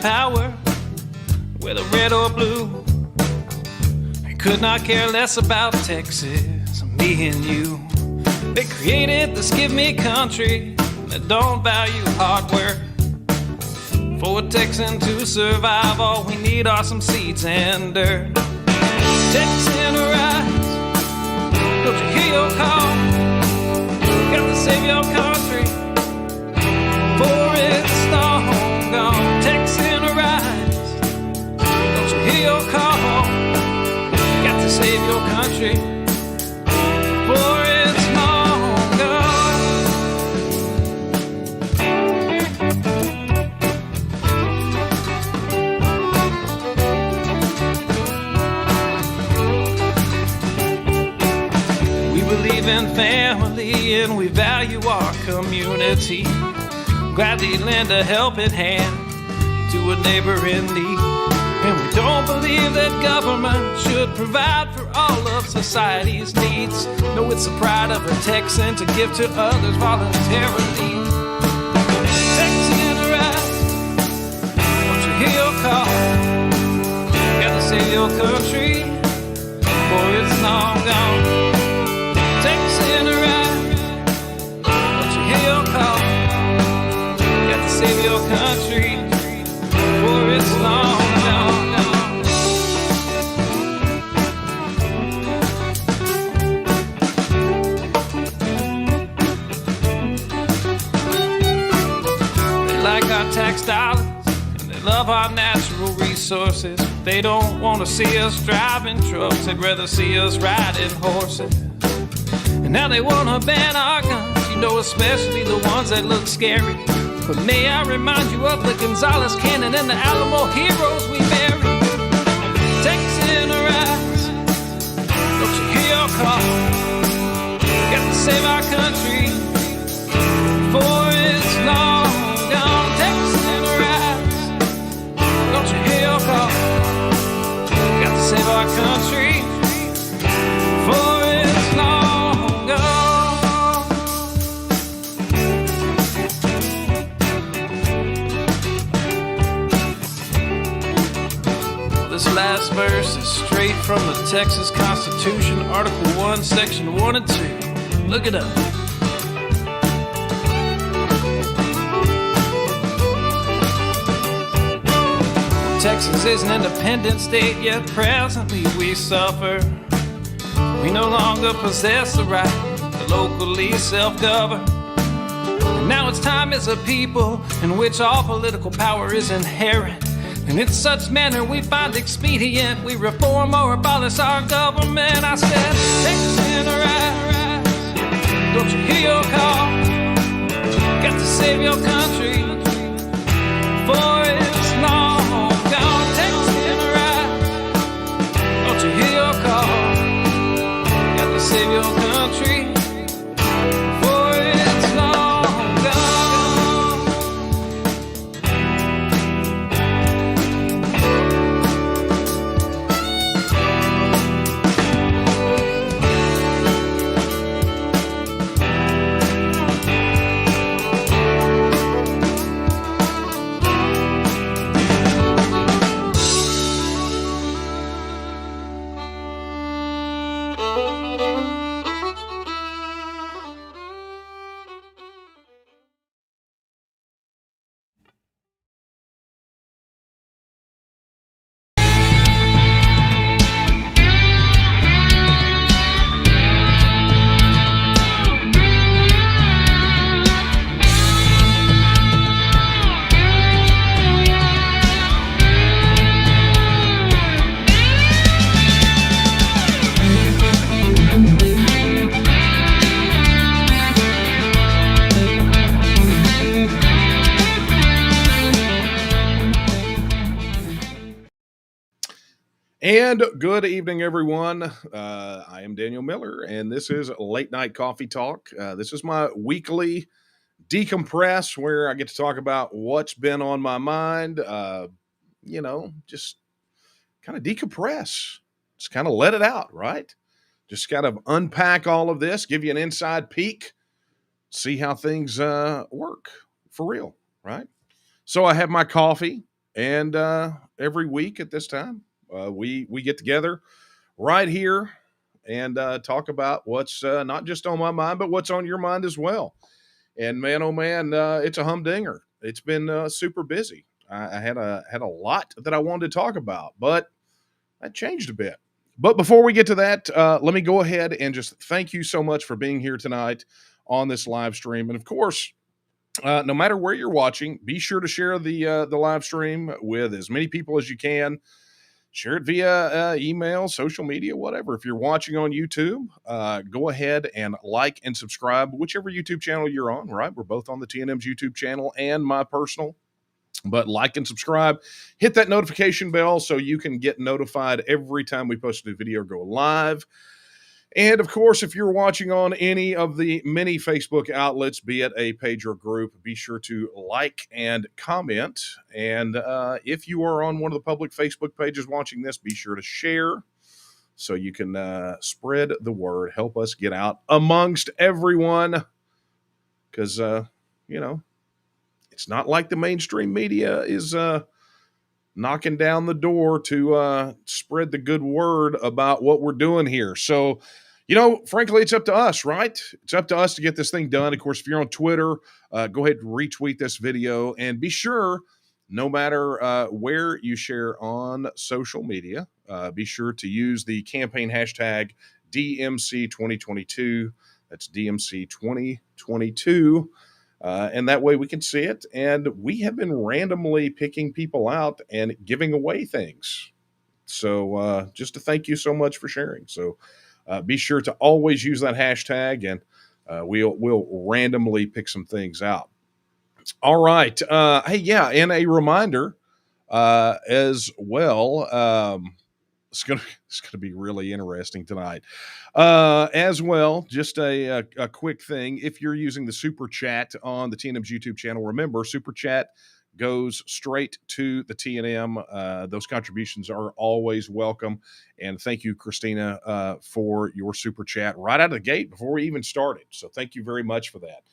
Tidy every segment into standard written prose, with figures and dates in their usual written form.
power, whether red or blue. I could not care less about Texas, me and you. They created this give me country that don't value hard work. For a Texan to survive, all we need are some seeds and dirt. Texan rise, don't you hear your call? Got to save your country before it's long gone. Texan rise, don't you hear your call? Got to save your country before it's long gone. We believe in family and we value our community. Gladly lend a helping hand to a neighbor in need. And we don't believe that government should provide for all of society's needs. No, it's the pride of a Texan to give to others voluntarily. Texan rise, don't you hear your call? Gotta save your country before it's long gone. Texan rise, don't you hear your call? Gotta save your country before it's long gone. Our tax dollars and they love our natural resources. They don't want to see us driving trucks, they'd rather see us riding horses. And now they want to ban our guns, you know, especially the ones that look scary. But may I remind you of the Gonzales Cannon and the Alamo heroes we buried. Texan rise, don't you hear your call? Got to save our country before it's long gone. Texan rise, don't you hear your call? Got to save our country before it's long gone. This last verse is straight from the Texas Constitution, Article 1, Section 1 and 2. Look it up. Texas is an independent state, yet presently we suffer. We no longer possess the right to locally self-govern. And now it's time as a people in which all political power is inherent. And in such manner we find expedient, we reform or abolish our government. I said, Texan rise, don't you hear your call? Got to save your country before it's long gone. Texan rise, don't you hear your call? Got to save your country before it's long gone. And good evening, everyone. I am Daniel Miller, and this is Late Night Coffee Talk. This is my weekly decompress where I get to talk about what's been on my mind. Just kind of decompress. Just kind of let it out, right? Just kind of unpack all of this, give you an inside peek, see how things work for real, right? So I have my coffee, And every week at this time, we get together right here and talk about what's not just on my mind, but what's on your mind as well. And man, oh man, it's a humdinger. It's been super busy. I had a lot that I wanted to talk about, but that changed a bit. But before we get to that, let me go ahead and just thank you so much for being here tonight on this live stream. And of course, no matter where you're watching, be sure to share the live stream with as many people as you can. Share it via email, social media, whatever. If you're watching on YouTube, go ahead and like and subscribe, whichever YouTube channel you're on, right? We're both on the TNM's YouTube channel and my personal. But like and subscribe, hit that notification bell so you can get notified every time we post a new video or go live. And of course, if you're watching on any of the many Facebook outlets, be it a page or group, be sure to like and comment. And if you are on one of the public Facebook pages watching this, be sure to share so you can spread the word, help us get out amongst everyone. Because, it's not like the mainstream media is knocking down the door to spread the good word about what we're doing here. So, frankly, it's up to us, right? It's up to us to get this thing done. Of course, if you're on Twitter, go ahead and retweet this video. And be sure, no matter where you share on social media, be sure to use the campaign hashtag DMC2022. That's DMC2022. And that way we can see it. And we have been randomly picking people out and giving away things. So just to thank you so much for sharing. So be sure to always use that hashtag, and we'll randomly pick some things out. All right. Hey, yeah, and a reminder as well. It's gonna be really interesting tonight. As well, just a quick thing. If you're using the super chat on the TNM's YouTube channel, remember super chat goes straight to the TNM. Those contributions are always welcome. And thank you, Christina, for your super chat right out of the gate before we even started. So thank you very much for that.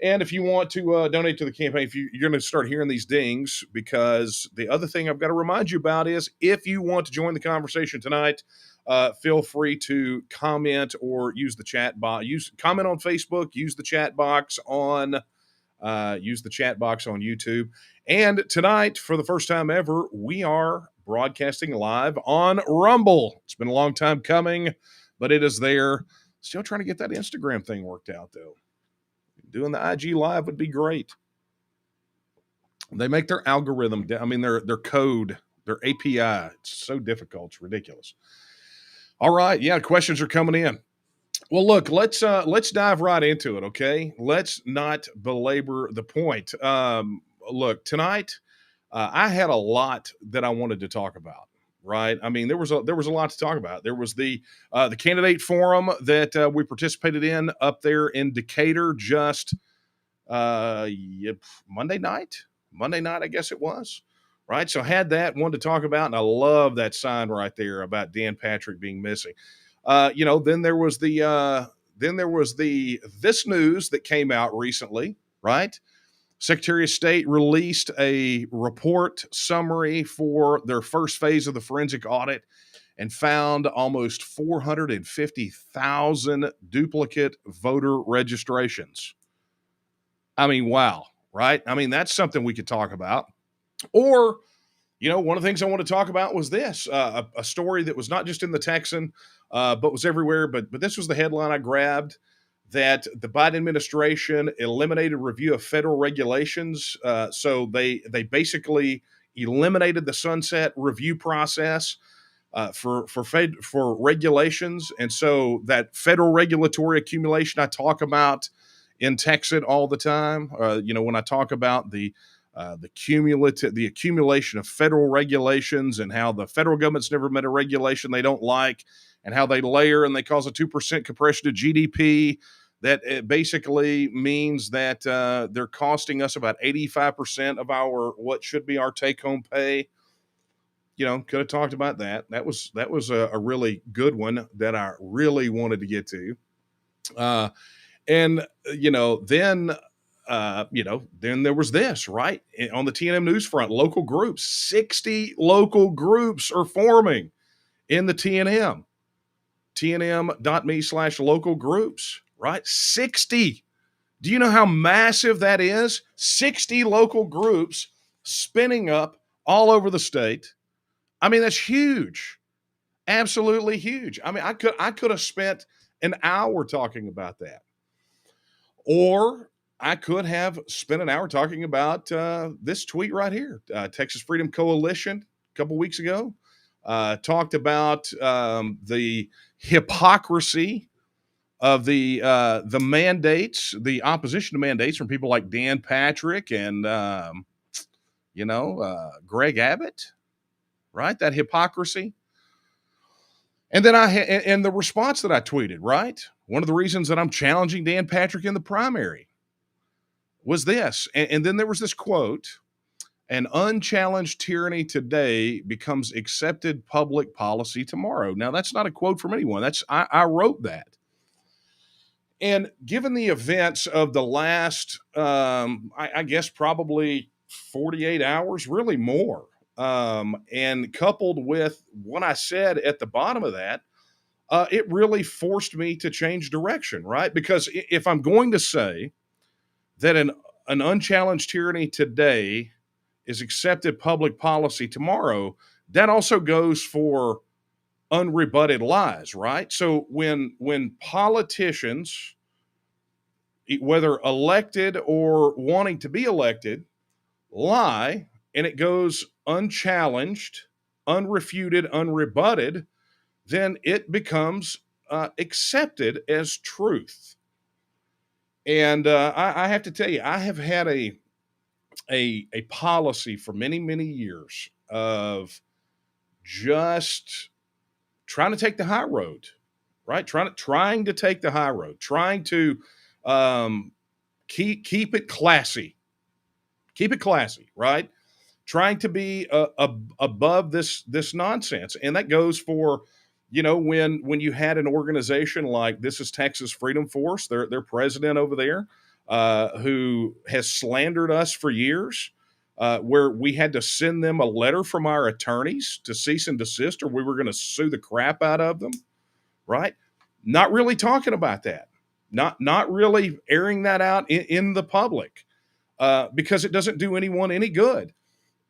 And if you want to donate to the campaign, you're going to start hearing these dings, because the other thing I've got to remind you about is if you want to join the conversation tonight, feel free to comment or use the chat box. Comment on Facebook. Use the chat box on YouTube. And tonight, for the first time ever, we are broadcasting live on Rumble. It's been a long time coming, but it is there. Still trying to get that Instagram thing worked out, though. Doing the IG live would be great. They make their algorithm, their code, their API. It's so difficult. It's ridiculous. All right. Yeah. Questions are coming in. Well, look, let's dive right into it. Okay. Let's not belabor the point. Look, tonight, I had a lot that I wanted to talk about. Right. I mean, there was a lot to talk about. There was the candidate forum that we participated in up there in Decatur just Monday night, I guess it was. Right. So had that one to talk about. And I love that sign right there about Dan Patrick being missing. Then there was this news that came out recently. Right. Secretary of State released a report summary for their first phase of the forensic audit and found almost 450,000 duplicate voter registrations. I mean, wow, right? I mean, that's something we could talk about. Or, one of the things I want to talk about was this, a story that was not just in the Texan, but was everywhere. But this was the headline I grabbed, that the Biden administration eliminated review of federal regulations. So they basically eliminated the sunset review process for regulations. And so that federal regulatory accumulation I talk about in TEXIT all the time, when I talk about the accumulation of federal regulations and how the federal government's never met a regulation they don't like, and how they layer and they cause a 2% compression of GDP. That it basically means that they're costing us about 85% of what should be our take-home pay. Could have talked about that. That was a really good one that I really wanted to get to. Then then there was this, right? On the TNM news front, local groups, 60 local groups are forming in the TNM, tnm.me/local groups, right? 60. Do you know how massive that is? 60 local groups spinning up all over the state. I mean, that's huge. Absolutely huge. I mean, I could have spent an hour talking about that. Or I could have spent an hour talking about this tweet right here. Texas Freedom Coalition a couple weeks ago talked about the hypocrisy of the mandates, the opposition to mandates from people like Dan Patrick and Greg Abbott, right? That hypocrisy. And then and the response that I tweeted, right? One of the reasons that I'm challenging Dan Patrick in the primary was this. And then there was this quote: an unchallenged tyranny today becomes accepted public policy tomorrow. Now, that's not a quote from anyone. I wrote that. And given the events of the last, I guess probably 48 hours, really more, and coupled with what I said at the bottom of that, it really forced me to change direction, right? Because if I'm going to say that an unchallenged tyranny today is accepted public policy tomorrow, that also goes for unrebutted lies, right? So when politicians, whether elected or wanting to be elected, lie, and it goes unchallenged, unrefuted, unrebutted, then it becomes accepted as truth. And I have to tell you, I have had a policy for many, many years of just trying to take the high road, right? Trying to take the high road, trying to keep it classy, right? Trying to be above this nonsense, and that goes for when you had an organization like This Is Texas Freedom Force, their president over there, who has slandered us for years, where we had to send them a letter from our attorneys to cease and desist, or we were going to sue the crap out of them, right? Not really talking about that, not really airing that out in the public, because it doesn't do anyone any good.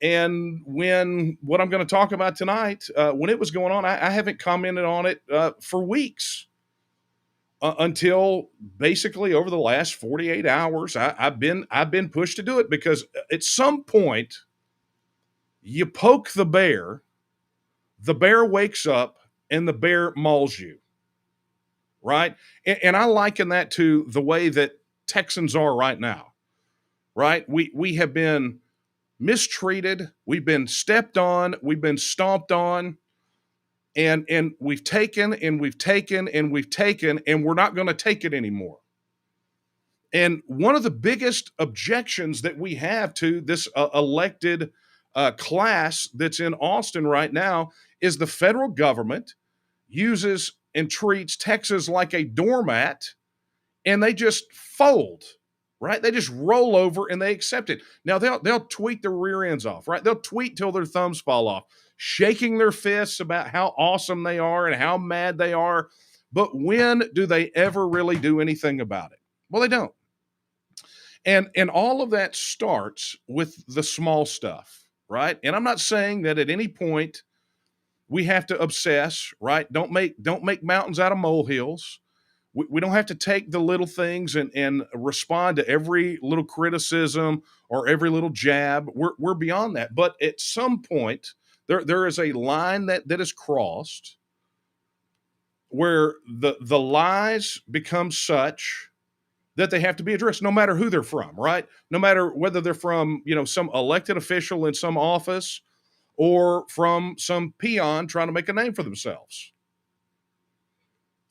And when what I'm going to talk about tonight, when it was going on, I haven't commented on it for weeks, until basically over the last 48 hours. I've been pushed to do it, because at some point you poke the bear wakes up, and the bear mauls you, right? And I liken that to the way that Texans are right now, right? We have been mistreated, we've been stepped on, we've been stomped on, and we've taken and we've taken and we've taken, and we're not going to take it anymore. And one of the biggest objections that we have to this elected class that's in Austin right now is the federal government uses and treats Texas like a doormat, and they just fold, right? They just roll over and they accept it. Now they'll tweet their rear ends off, right? They'll tweet till their thumbs fall off, shaking their fists about how awesome they are and how mad they are. But when do they ever really do anything about it? Well, they don't. And all of that starts with the small stuff, right? And I'm not saying that at any point we have to obsess, right? Don't make mountains out of molehills. We don't have to take the little things and respond to every little criticism or every little jab. We're beyond that. But at some point, there is a line that is crossed where the lies become such that they have to be addressed, no matter who they're from, right? No matter whether they're from some elected official in some office or from some peon trying to make a name for themselves.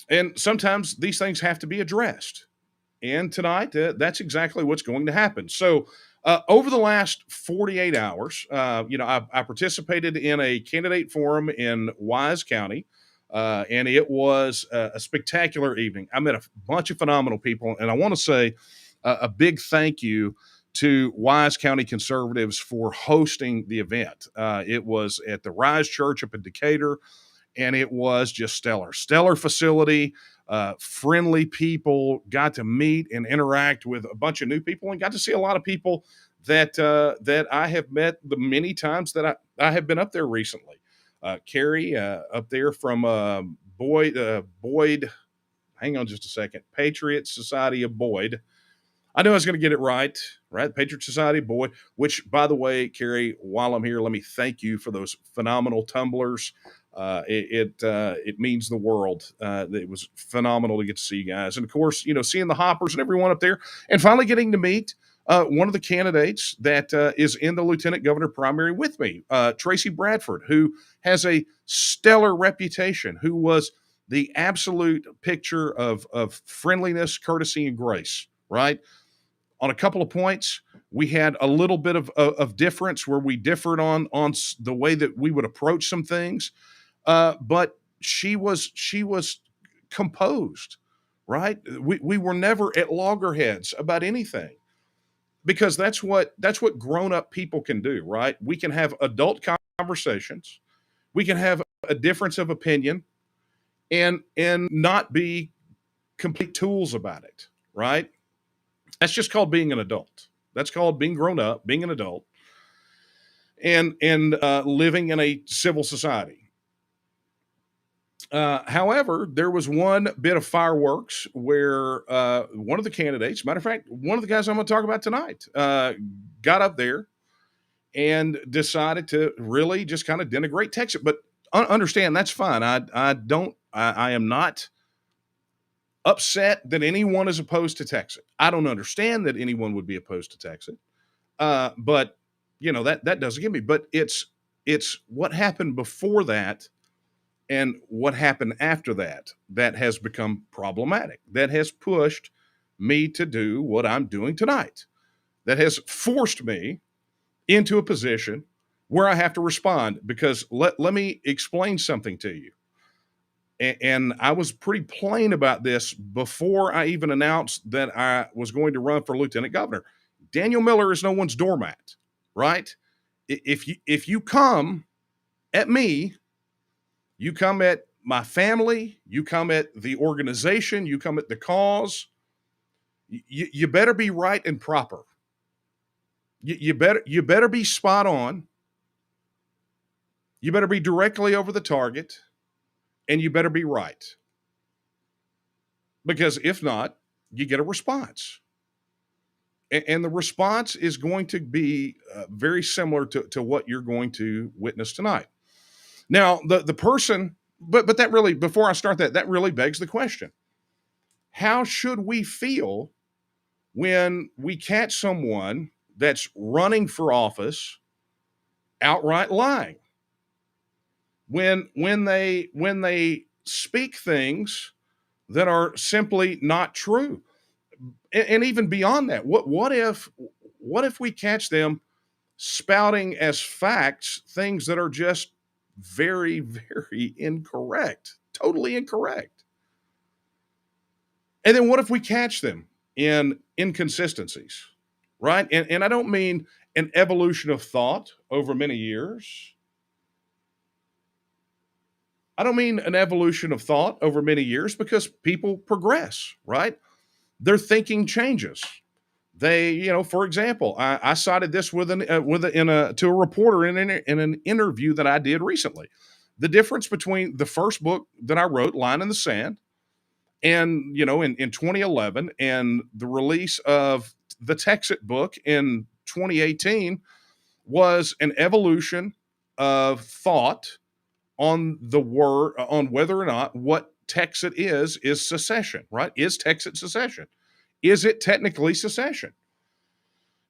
And sometimes these things have to be addressed. And tonight, that's exactly what's going to happen. So over the last 48 hours, I participated in a candidate forum in Wise County, and it was a spectacular evening. I met a bunch of phenomenal people. And I want to say a big thank you to Wise County Conservatives for hosting the event. It was at the Rise Church up in Decatur, and it was just stellar facility. Friendly people, got to meet and interact with a bunch of new people, and got to see a lot of people that I have met the many times that I have been up there recently. Carrie up there from Boyd. Hang on just a second. Patriot Society of Boyd. I knew I was going to get it right. Patriot Society of Boyd, which, by the way, Carrie, while I'm here, let me thank you for those phenomenal tumblers. It means the world. It was phenomenal to get to see you guys. And of course, seeing the hoppers and everyone up there, and finally getting to meet one of the candidates that is in the lieutenant governor primary with me, Tracy Bradford, who has a stellar reputation, who was the absolute picture of friendliness, courtesy, and grace, right? On a couple of points, we had a little bit of difference where we differed on the way that we would approach some things. But she was composed, right? We were never at loggerheads about anything, because that's what grown up people can do, right? We can have adult conversations. We can have a difference of opinion and not be complete tools about it, right? That's just called being an adult. That's called being grown up, being an adult, and living in a civil society. However, there was one bit of fireworks where one of the candidates, matter of fact, one of the guys I'm going to talk about tonight, got up there and decided to really just kind of denigrate TEXIT. But understand, that's fine. I am not upset that anyone is opposed to TEXIT. I don't understand that anyone would be opposed to TEXIT. But that doesn't get me. But it's what happened before that and what happened after that has become problematic. That has pushed me to do what I'm doing tonight. That has forced me into a position where I have to respond, because let me explain something to you. And I was pretty plain about this before I even announced that I was going to run for lieutenant governor. Daniel Miller is no one's doormat, right? If you come at me, you come at my family, you come at the organization, you come at the cause, you better be right and proper. You better be spot on. You better be directly over the target, and you better be right. Because if not, you get a response. And the response is going to be very similar to what you're going to witness tonight. Now, the person, but that really, before I start that really begs the question. How should we feel when we catch someone that's running for office outright lying? When they speak things that are simply not true? And even beyond that, what if we catch them spouting as facts things that are just very, very incorrect, totally incorrect? And then what if we catch them in inconsistencies, right? And I don't mean an evolution of thought over many years. I don't mean an evolution of thought over many years, because people progress, right? Their thinking changes. They, for example, I cited this to a reporter in an interview that I did recently. The difference between the first book that I wrote, Line in the Sand, and in 2011, and the release of the TEXIT book in 2018 was an evolution of thought on whether or not what TEXIT is secession, right? Is TEXIT secession? Is it technically secession?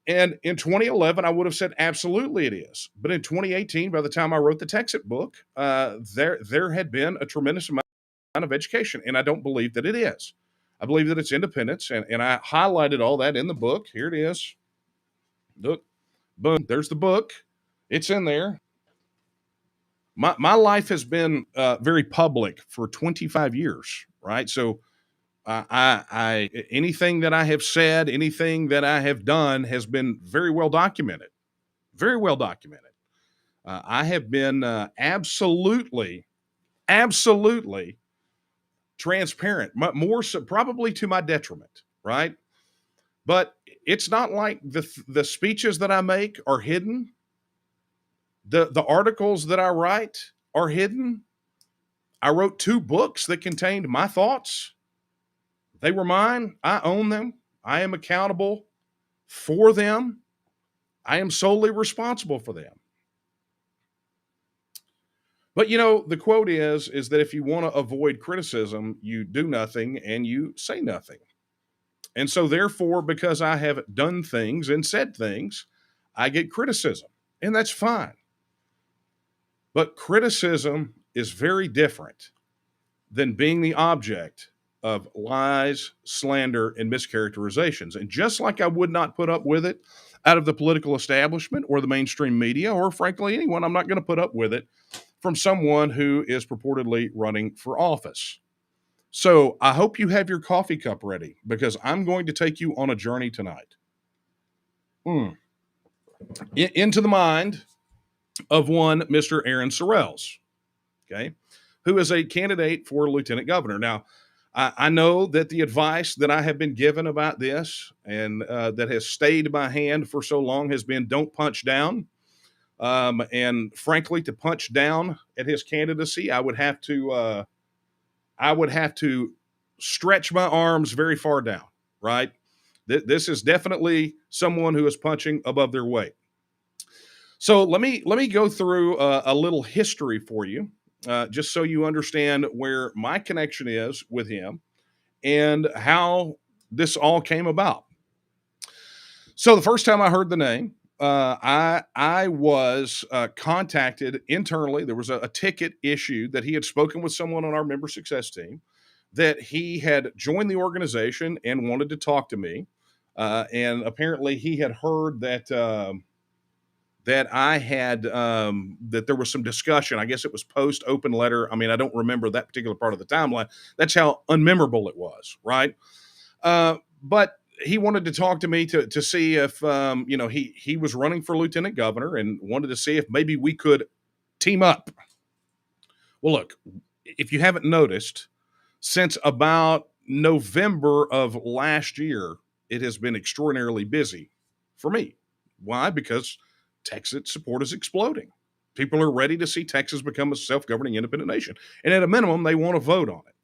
And in 2011, I would have said absolutely it is. But in 2018, by the time I wrote the TEXIT book, there had been a tremendous amount of education, and I don't believe that it is. I believe that it's independence, and I highlighted all that in the book. Here it is. Look, boom, there's the book. It's in there. My life has been very public for 25 years, right? So Anything that I have said, anything that I have done has been very well documented. Very well documented. I have been absolutely transparent, more so, probably to my detriment, right? But it's not like the speeches that I make are hidden. The articles that I write are hidden. I wrote 2 books that contained my thoughts. They were mine. I own them. I am accountable for them. I am solely responsible for them. But the quote is that if you want to avoid criticism, you do nothing and you say nothing. And so therefore, because I have done things and said things, I get criticism. And that's fine. But criticism is very different than being the object of lies, slander, and mischaracterizations. And just like I would not put up with it out of the political establishment or the mainstream media, or frankly, anyone, I'm not going to put up with it from someone who is purportedly running for office. So I hope you have your coffee cup ready, because I'm going to take you on a journey tonight. Into the mind of one Mr. Aaron Sorrells, okay, who is a candidate for lieutenant governor. Now, I know that the advice that I have been given about this and that has stayed my hand for so long has been don't punch down. And frankly, to punch down at his candidacy, I would have to stretch my arms very far down, right? This is definitely someone who is punching above their weight. So let me go through a little history for you, just so you understand where my connection is with him and how this all came about. So the first time I heard the name, I was contacted internally. There was a ticket issued that he had spoken with someone on our member success team, that he had joined the organization and wanted to talk to me. And apparently he had heard that I had that there was some discussion. I guess it was post open letter. I mean, I don't remember that particular part of the timeline. That's how unmemorable it was, right? But he wanted to talk to me to see if he was running for lieutenant governor and wanted to see if maybe we could team up. Well, look, if you haven't noticed, since about November of last year, it has been extraordinarily busy for me. Why? Because TEXIT support is exploding. People are ready to see Texas become a self-governing independent nation. And at a minimum, they want to vote on it.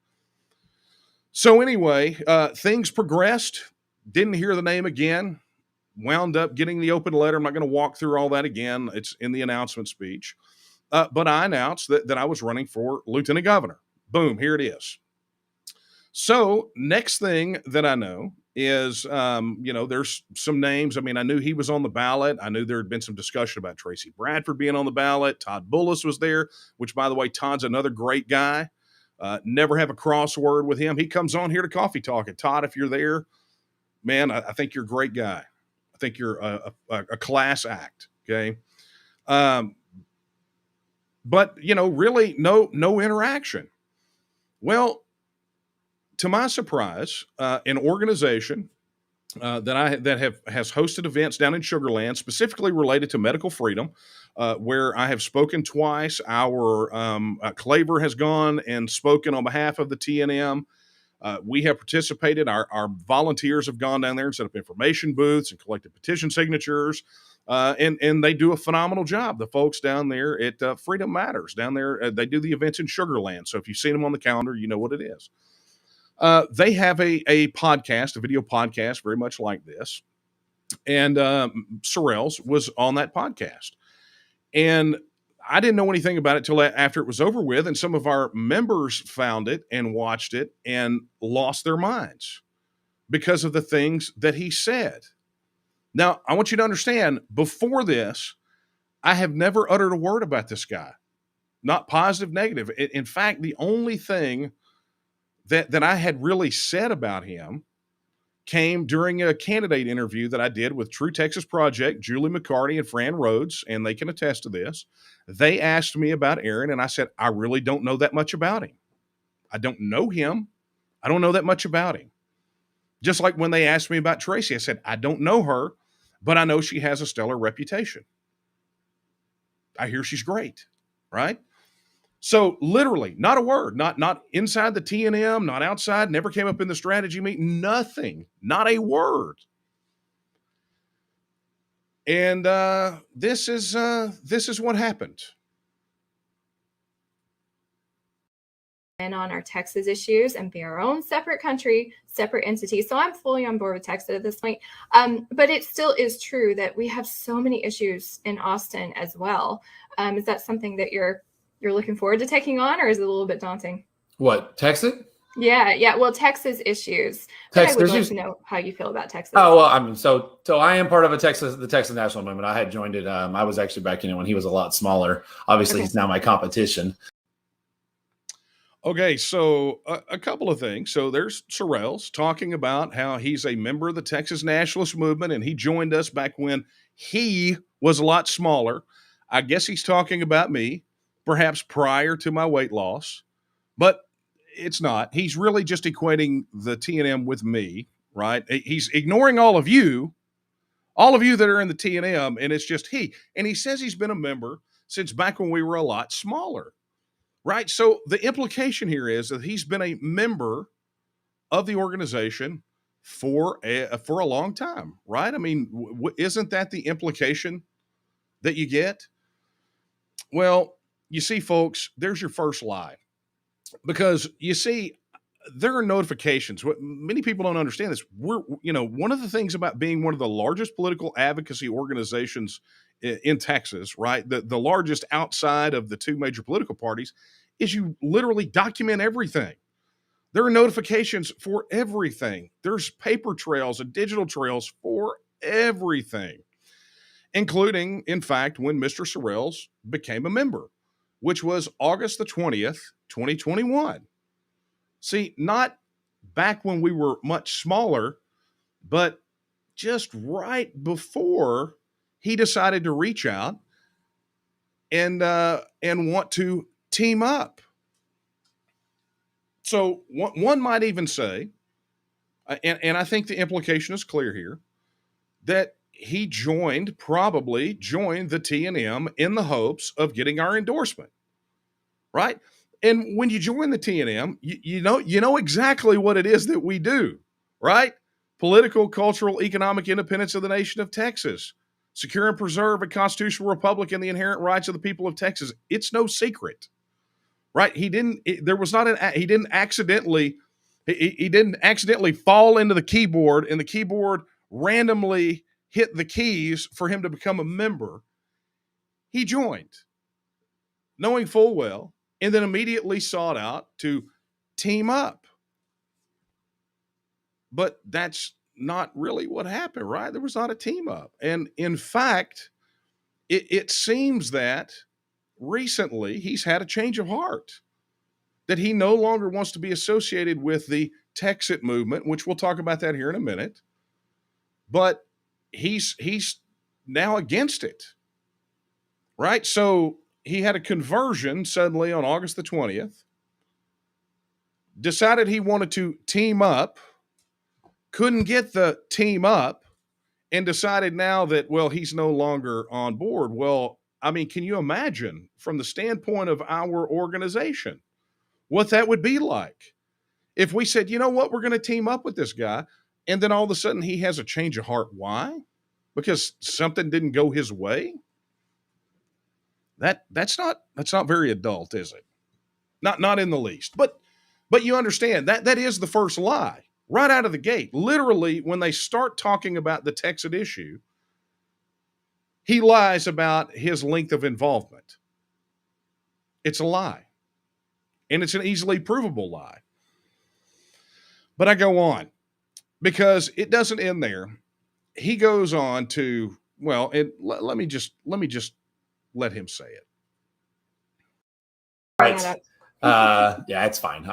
So anyway, things progressed. Didn't hear the name again. Wound up getting the open letter. I'm not going to walk through all that again. It's in the announcement speech. But I announced that I was running for lieutenant governor. Boom, here it is. So next thing that I know is, there's some names. I mean, I knew he was on the ballot. I knew there had been some discussion about Tracy Bradford being on the ballot. Todd Bullis was there, which, by the way, Todd's another great guy. Never have a crossword with him. He comes on here to Coffee Talk. And Todd, if you're there, man, I think you're a great guy. I think you're a class act. Okay. But, really no interaction. Well, to my surprise, an organization that has hosted events down in Sugar Land, specifically related to medical freedom, where I have spoken twice. Our Claver has gone and spoken on behalf of the TNM. We have participated. Our volunteers have gone down there and set up information booths and collected petition signatures. And they do a phenomenal job. The folks down there at Freedom Matters down there, they do the events in Sugar Land. So if you've seen them on the calendar, you know what it is. They have a podcast, a video podcast, very much like this. And Sorrells was on that podcast. And I didn't know anything about it till after it was over with. And some of our members found it and watched it and lost their minds because of the things that he said. Now, I want you to understand, before this, I have never uttered a word about this guy. Not positive, negative. In fact, the only thing that I had really said about him came during a candidate interview that I did with True Texas Project, Julie McCarty and Fran Rhodes, and they can attest to this. They asked me about Aaron, and I said, I really don't know that much about him. I don't know him. I don't know that much about him. Just like when they asked me about Tracy, I said, I don't know her, but I know she has a stellar reputation. I hear she's great, right? So literally, not a word, not inside the T&M, not outside, never came up in the strategy meeting, nothing, not a word. And this is what happened. And on our Texas issues and be our own separate country, separate entity. So I'm fully on board with TEXIT at this point. But it still is true that we have so many issues in Austin as well. Is that something that you're looking forward to taking on, or is it a little bit daunting? What, TEXIT? Yeah. Well, Texas issues. But I would like to know how you feel about Texas. Oh, well, I mean, so I am part of the Texas National Movement. I had joined it. I was actually back in it when he was a lot smaller. Obviously, He's now my competition. Okay, so a couple of things. So there's Sorrells talking about how he's a member of the Texas Nationalist Movement, and he joined us back when he was a lot smaller. I guess he's talking about me, perhaps prior to my weight loss, but it's not. He's really just equating the T&M with me, right? He's ignoring all of you that are in the T&M, and it's just he. And he says he's been a member since back when we were a lot smaller. Right. So the implication here is that he's been a member of the organization for a long time. Right. I mean, isn't that the implication that you get? Well, you see, folks, there's your first lie, because you see, there are notifications. What many people don't understand is one of the things about being one of the largest political advocacy organizations in Texas, right? The largest outside of the two major political parties, is you literally document everything. There are notifications for everything. There's paper trails and digital trails for everything, including, in fact, when Mr. Sorrells became a member, which was August the 20th, 2021. See, not back when we were much smaller, but just right before he decided to reach out and want to team up. So one might even say, and I think the implication is clear here, that he probably joined the T&M in the hopes of getting our endorsement, right? And when you join the T&M, you know exactly what it is that we do, right? Political, cultural, economic independence of the nation of Texas. Secure and preserve a constitutional republic and the inherent rights of the people of Texas. It's no secret, right? He didn't accidentally fall into the keyboard and the keyboard randomly hit the keys for him to become a member. He joined, knowing full well, and then immediately sought out to team up. But that's not really what happened, right? There was not a team up. And in fact, it seems that recently he's had a change of heart, that he no longer wants to be associated with the TEXIT movement, which we'll talk about that here in a minute. But he's now against it, right? So he had a conversion suddenly on August the 20th, decided he wanted to team up, couldn't get the team up, and decided now that, well, he's no longer on board. Well, I mean, can you imagine from the standpoint of our organization what that would be like if we said, you know what, we're going to team up with this guy, and then all of a sudden he has a change of heart? Why? Because something didn't go his way? That's not very adult, is it? Not in the least. But you understand that is the first lie right out of the gate. Literally, when they start talking about the TEXIT issue, he lies about his length of involvement. It's a lie. And it's an easily provable lie. But I go on, because it doesn't end there. He goes on to, well, and let me just let him say it. Right. Yeah, it's fine.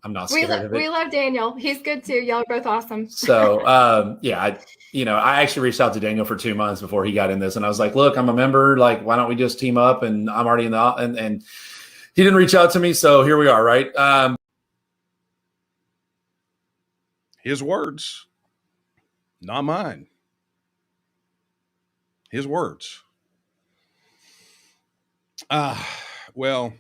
I'm not scared of it. We love Daniel. He's good too. Y'all are both awesome. So, I actually reached out to Daniel for 2 months before he got in this, and I was like, look, I'm a member. Like, why don't we just team up? And I'm already in and he didn't reach out to me. So here we are. Right. His words, not mine. His words. Well,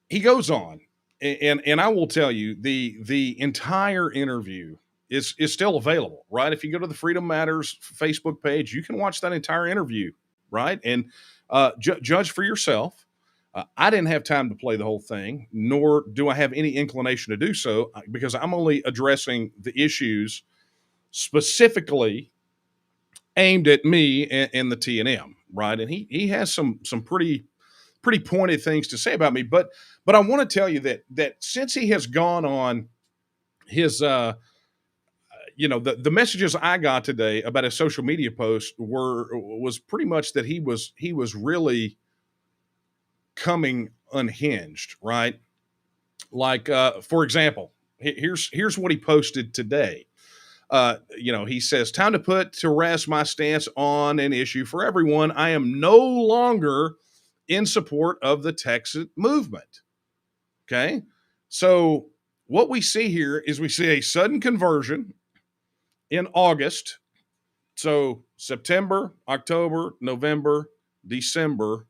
he goes on, and I will tell you the entire interview is still available, right? If you go to the Freedom Matters Facebook page, you can watch that entire interview, right? And judge for yourself. I didn't have time to play the whole thing, nor do I have any inclination to do so, because I'm only addressing the issues specifically aimed at me and the TNM, right? And he has some pretty pointed things to say about me, but I want to tell you that since he has gone on his the messages I got today about his social media post was pretty much that he was really coming unhinged, right? Like for example, here's what he posted today. He says, time to put to rest my stance on an issue for everyone. I am no longer in support of the TEXIT movement. Okay. So what we see here is we see a sudden conversion in August. So September, October, November, December,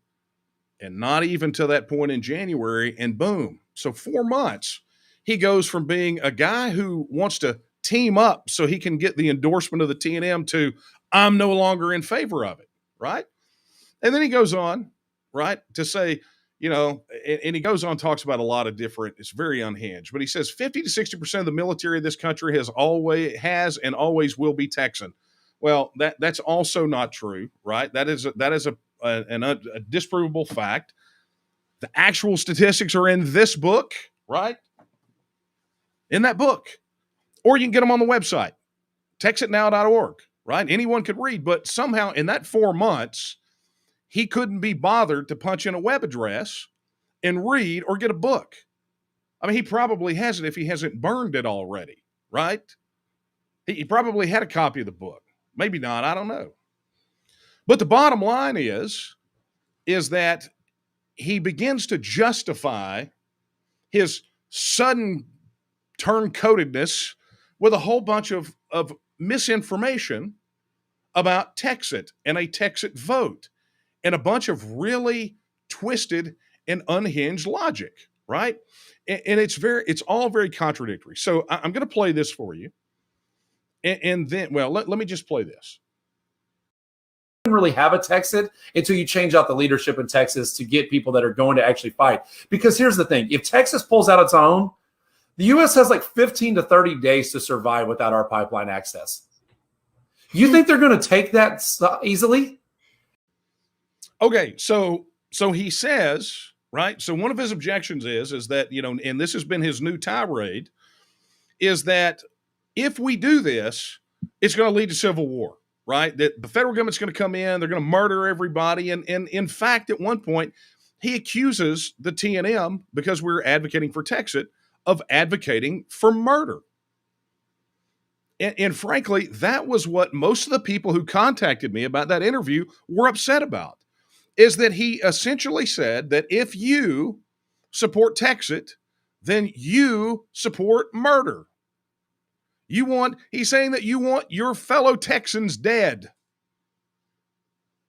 and not even to that point in January, and boom. So 4 months, he goes from being a guy who wants to team up so he can get the endorsement of the TNM to I'm no longer in favor of it, right? And then he goes on, right, to say, and he goes on, talks about a lot of different, it's very unhinged, but he says 50 to 60% of the military of this country has and always will be Texan. Well, that's also not true, right? That is a disprovable fact. The actual statistics are in this book, right? In that book. Or you can get them on the website, texitnow.org, right? Anyone could read, but somehow in that 4 months, he couldn't be bothered to punch in a web address and read or get a book. I mean, he probably has it if he hasn't burned it already, right? He probably had a copy of the book. Maybe not, I don't know. But the bottom line is that he begins to justify his sudden turncoatedness with a whole bunch of misinformation about TEXIT and a TEXIT vote and a bunch of really twisted and unhinged logic, right? And it's all very contradictory. So I'm going to play this for you. And then, well, let me just play this. Really have a TEXIT until you change out the leadership in Texas to get people that are going to actually fight. Because here's the thing, if Texas pulls out its own, the U.S. has like 15 to 30 days to survive without our pipeline access. You think they're going to take that easily? Okay, so he says, right? So one of his objections is that, and this has been his new tirade, is that if we do this, it's going to lead to civil war, right? That the federal government's going to come in, they're going to murder everybody. And in fact, at one point, he accuses the TNM, because we're advocating for TEXIT, of advocating for murder. And frankly, that was what most of the people who contacted me about that interview were upset about, is that he essentially said that if you support TEXIT, then you support murder. He's saying that you want your fellow Texans dead.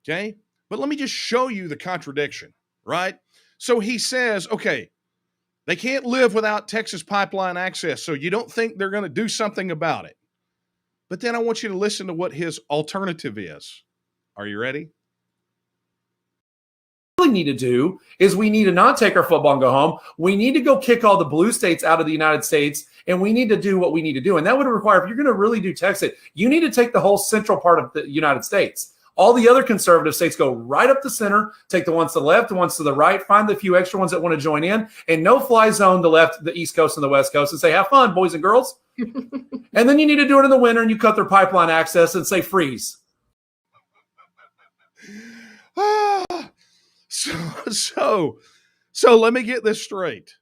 Okay? But let me just show you the contradiction, right? So he says, okay, they can't live without Texas pipeline access, so you don't think they're going to do something about it. But then I want you to listen to what his alternative is. Are you ready? Really need to do is we need to not take our football and go home. We need to go kick all the blue states out of the United States, and we need to do what we need to do. And that would require, if you're going to really do TEXIT, you need to take the whole central part of the United States. All the other conservative states go right up the center, take the ones to the left, the ones to the right, find the few extra ones that want to join in, and no fly zone the left, the East Coast, and the West Coast, and say, have fun, boys and girls. And then you need to do it in the winter, and you cut their pipeline access and say, freeze. So let me get this straight.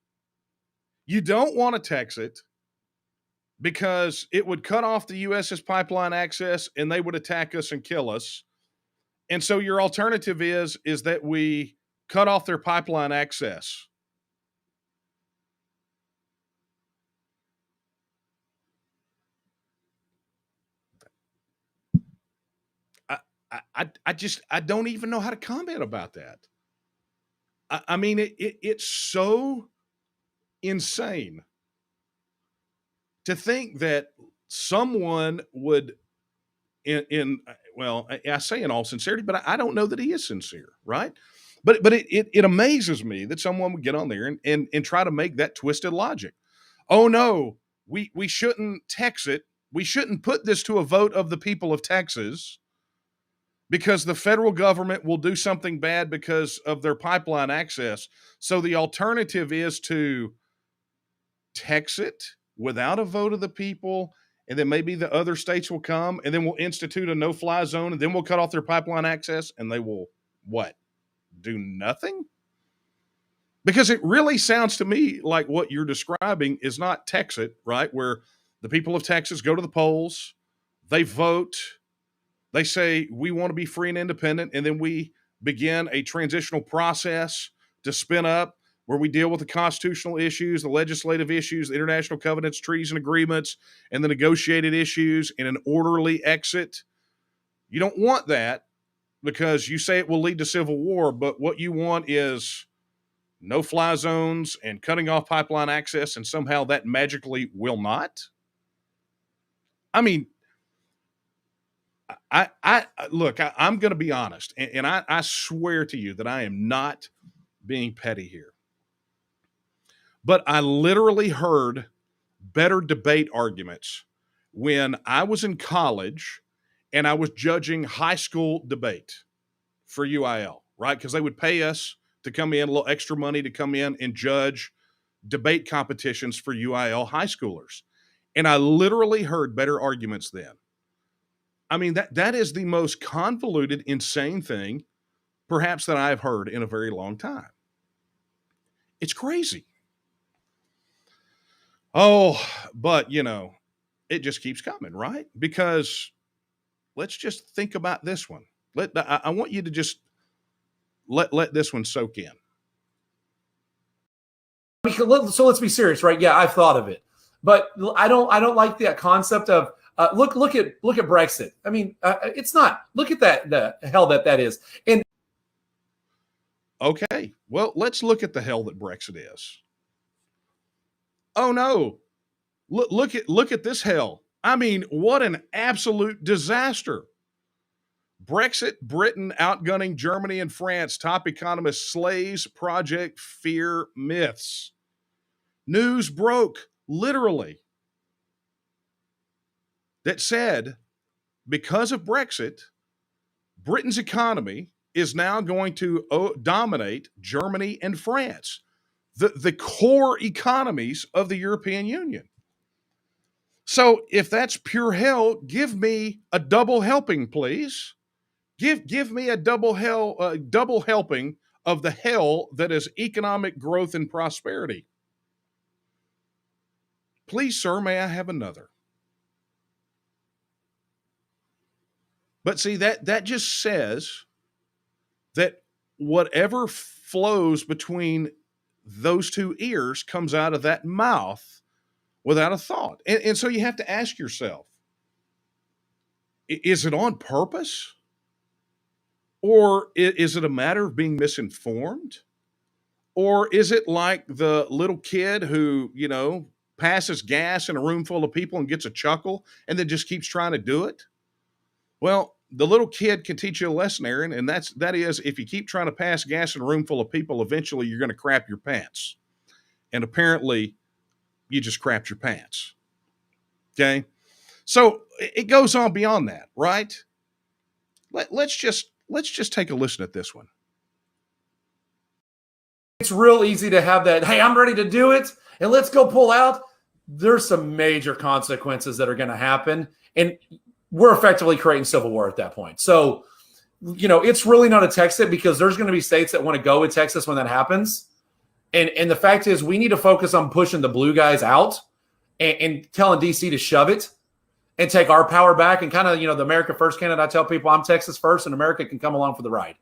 You don't want to TEXIT because it would cut off the U.S.'s pipeline access and they would attack us and kill us. And so your alternative is that we cut off their pipeline access. I don't even know how to comment about that. I mean, it's so insane to think that someone would well, I say in all sincerity, but I don't know that he is sincere, right? But it amazes me that someone would get on there and try to make that twisted logic. Oh no, we shouldn't TEXIT. We shouldn't put this to a vote of the people of Texas because the federal government will do something bad because of their pipeline access. So the alternative is to TEXIT without a vote of the people, and then maybe the other states will come, and then we'll institute a no-fly zone, and then we'll cut off their pipeline access, and they will, what, do nothing? Because it really sounds to me like what you're describing is not TEXIT, right, where the people of Texas go to the polls, they vote, they say, we want to be free and independent, and then we begin a transitional process to spin up where we deal with the constitutional issues, the legislative issues, the international covenants, treaties, and agreements, and the negotiated issues in an orderly exit. You don't want that because you say it will lead to civil war, but what you want is no-fly zones and cutting off pipeline access, and somehow that magically will not? I mean, look, I'm going to be honest, and I swear to you that I am not being petty here. But I literally heard better debate arguments when I was in college and I was judging high school debate for UIL, right? Because they would pay us to come in, a little extra money to come in and judge debate competitions for UIL high schoolers. And I literally heard better arguments then. I mean, that is the most convoluted, insane thing, perhaps, that I've heard in a very long time. It's crazy. Oh, but, it just keeps coming, right? Because let's just think about this one. I want you to just let this one soak in. So let's be serious, right? Yeah, I've thought of it, but I don't like that concept of look at Brexit. I mean, it's not. Look at that, the hell that is. And okay, well, let's look at the hell that Brexit is. Oh no, look at this hell. I mean, what an absolute disaster. Brexit, Britain outgunning Germany and France. Top economist slays Project Fear myths. News broke, literally, that said, because of Brexit, Britain's economy is now going to dominate Germany and France, the core economies of the European Union. So if that's pure hell, give me a double helping, please. Give me a double helping of the hell that is economic growth and prosperity. Please, sir, may I have another? But see, that just says that whatever flows between those two ears comes out of that mouth without a thought. And so you have to ask yourself, is it on purpose? Or is it a matter of being misinformed? Or is it like the little kid who, passes gas in a room full of people and gets a chuckle and then just keeps trying to do it? Well, the little kid can teach you a lesson, Aaron, and that is if you keep trying to pass gas in a room full of people, eventually you're going to crap your pants. And apparently you just crapped your pants. Okay? So it goes on beyond that, right? Let's just take a listen at this one. It's real easy to have that, hey, I'm ready to do it, and let's go pull out. There's some major consequences that are going to happen, and we're effectively creating civil war at that point. So, it's really not a TEXIT because there's going to be states that want to go with Texas when that happens. And the fact is we need to focus on pushing the blue guys out and telling DC to shove it and take our power back and kind of, the America First candidate. I tell people I'm Texas first and America can come along for the ride.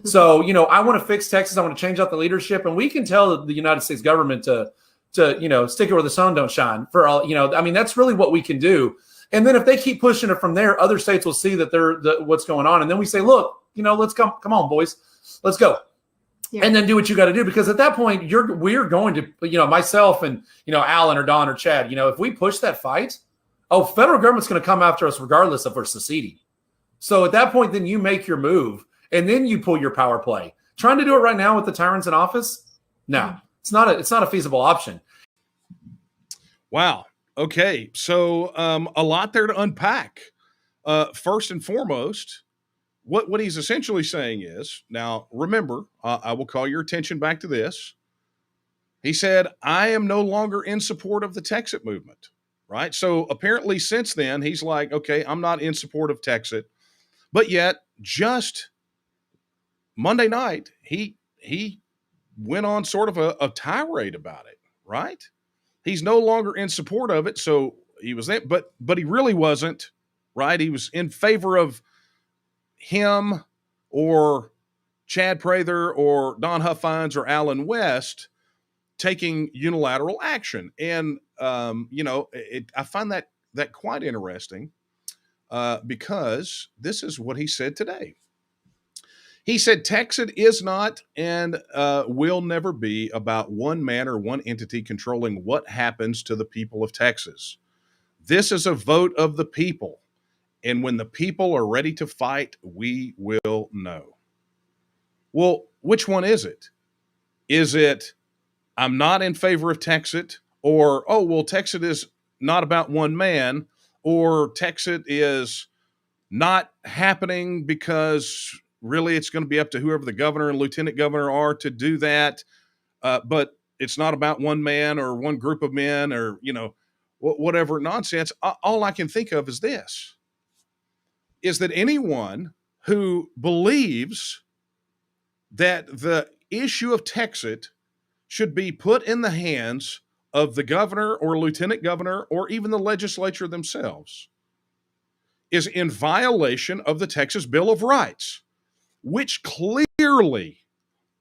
So, I want to fix Texas. I want to change out the leadership, and we can tell the United States government to stick it where the sun don't shine for all, that's really what we can do. And then if they keep pushing it from there, other states will see that what's going on. And then we say, look, let's come on, boys, let's go. Yeah. And then do what you got to do, because at that point we're going to, myself and, Alan or Don or Chad, if we push that fight, federal government's going to come after us regardless if we're seceding. So at that point, then you make your move and then you pull your power play. Trying to do it right now with the tyrants in office? No, it's not a feasible option. Wow. Okay. So a lot there to unpack. First and foremost, what he's essentially saying is, now remember, I will call your attention back to this. He said, I am no longer in support of the TEXIT movement, right? So apparently since then, he's like, okay, I'm not in support of TEXIT. But yet, just Monday night, he went on sort of a tirade about it, right? He's no longer in support of it, so he was there, but he really wasn't, right? He was in favor of him or Chad Prather or Don Huffines or Alan West taking unilateral action. And, I find that quite interesting because this is what he said today. He said, TEXIT is not and will never be about one man or one entity controlling what happens to the people of Texas. This is a vote of the people. And when the people are ready to fight, we will know. Well, which one is it? Is it, I'm not in favor of TEXIT, or, TEXIT is not about one man, or TEXIT is not happening because really it's going to be up to whoever the governor and lieutenant governor are to do that. But it's not about one man or one group of men or, whatever nonsense. All I can think of is this, is that anyone who believes that the issue of TEXIT should be put in the hands of the governor or lieutenant governor or even the legislature themselves is in violation of the Texas Bill of Rights, which clearly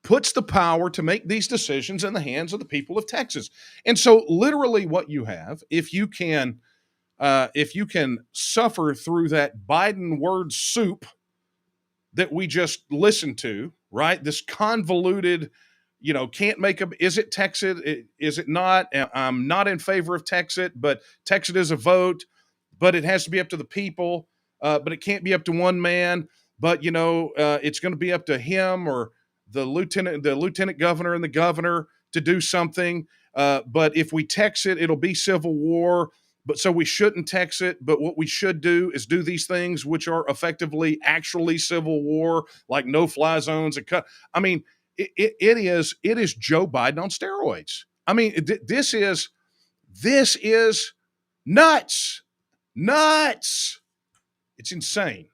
puts the power to make these decisions in the hands of the people of Texas. And so literally what you have, if you can suffer through that Biden word soup that we just listened to, right? This convoluted, can't make a, is it TEXIT? Is it not? I'm not in favor of TEXIT, but TEXIT is a vote, but it has to be up to the people, but it can't be up to one man, but, it's going to be up to him or the lieutenant governor and the governor to do something. But if we TEXIT, it'll be civil war. But so we shouldn't TEXIT, but what we should do is do these things which are effectively actually civil war, like no-fly zones. I mean, it is Joe Biden on steroids. I mean, this is nuts. It's insane.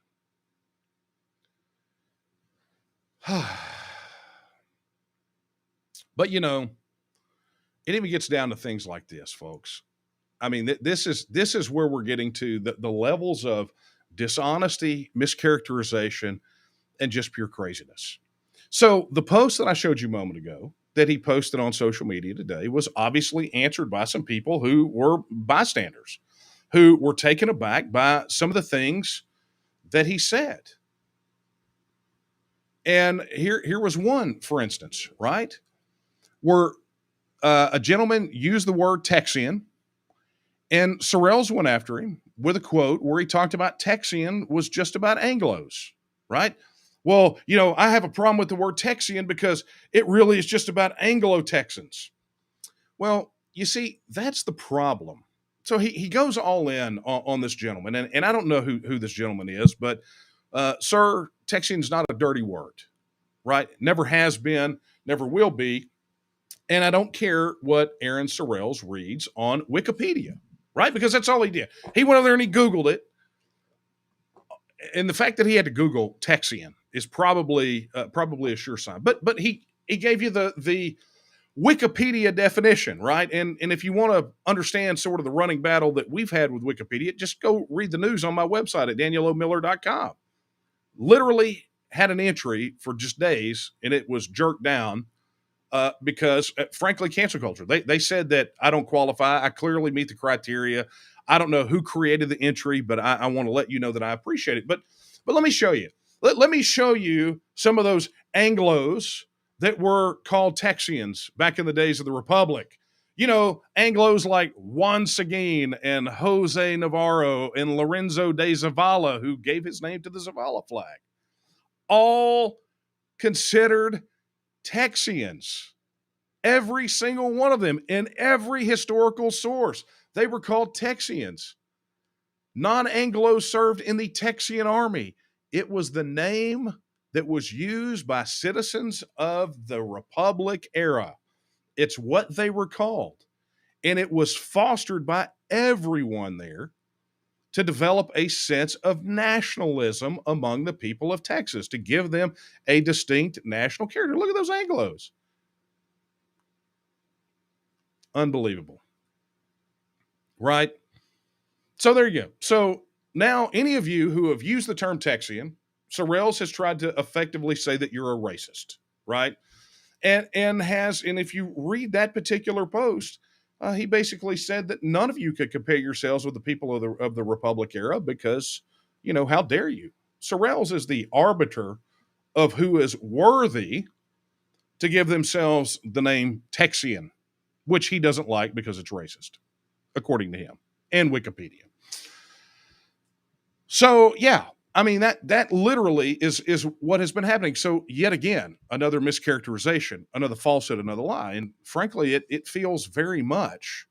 But it even gets down to things like this, folks. I mean, this is where we're getting to the levels of dishonesty, mischaracterization, and just pure craziness. So the post that I showed you a moment ago that he posted on social media today was obviously answered by some people who were bystanders, who were taken aback by some of the things that he said. And here was one, for instance, right? Where a gentleman used the word Texian, and Sorrells went after him with a quote where he talked about Texian was just about Anglos, right? Well, I have a problem with the word Texian because it really is just about Anglo-Texans. Well, you see, that's the problem. So he goes all in on this gentleman, and I don't know who this gentleman is, but sir, Texian is not a dirty word, right? Never has been, never will be. And I don't care what Aaron Sorrells reads on Wikipedia, right? Because that's all he did. He went over there and he Googled it. And the fact that he had to Google Texian is probably a sure sign. But he gave you the Wikipedia definition, right? And if you want to understand sort of the running battle that we've had with Wikipedia, just go read the news on my website at danielomiller.com. Literally had an entry for just days, and it was jerked down because, frankly, cancel culture. They said that I don't qualify. I clearly meet the criteria. I don't know who created the entry, but I want to let you know that I appreciate it. But let me show you. Let me show you some of those Anglos that were called Texians back in the days of the Republic. You know, Anglos like Juan Seguin and Jose Navarro and Lorenzo de Zavala, who gave his name to the Zavala flag, all considered Texians. Every single one of them in every historical source, they were called Texians. Non-Anglos served in the Texian army. It was the name that was used by citizens of the Republic era. It's what they were called. And it was fostered by everyone there to develop a sense of nationalism among the people of Texas, to give them a distinct national character. Look at those Anglos. Unbelievable. Right? So there you go. So now any of you who have used the term Texian, Sorrells has tried to effectively say that you're a racist, right? And if you read that particular post, he basically said that none of you could compare yourselves with the people of the Republic era because, you know, how dare you? Sorrells is the arbiter of who is worthy to give themselves the name Texian, which he doesn't like because it's racist, according to him and Wikipedia. So, yeah, I mean, that literally is what has been happening. So yet again, another mischaracterization, another falsehood, another lie. And frankly, it feels very much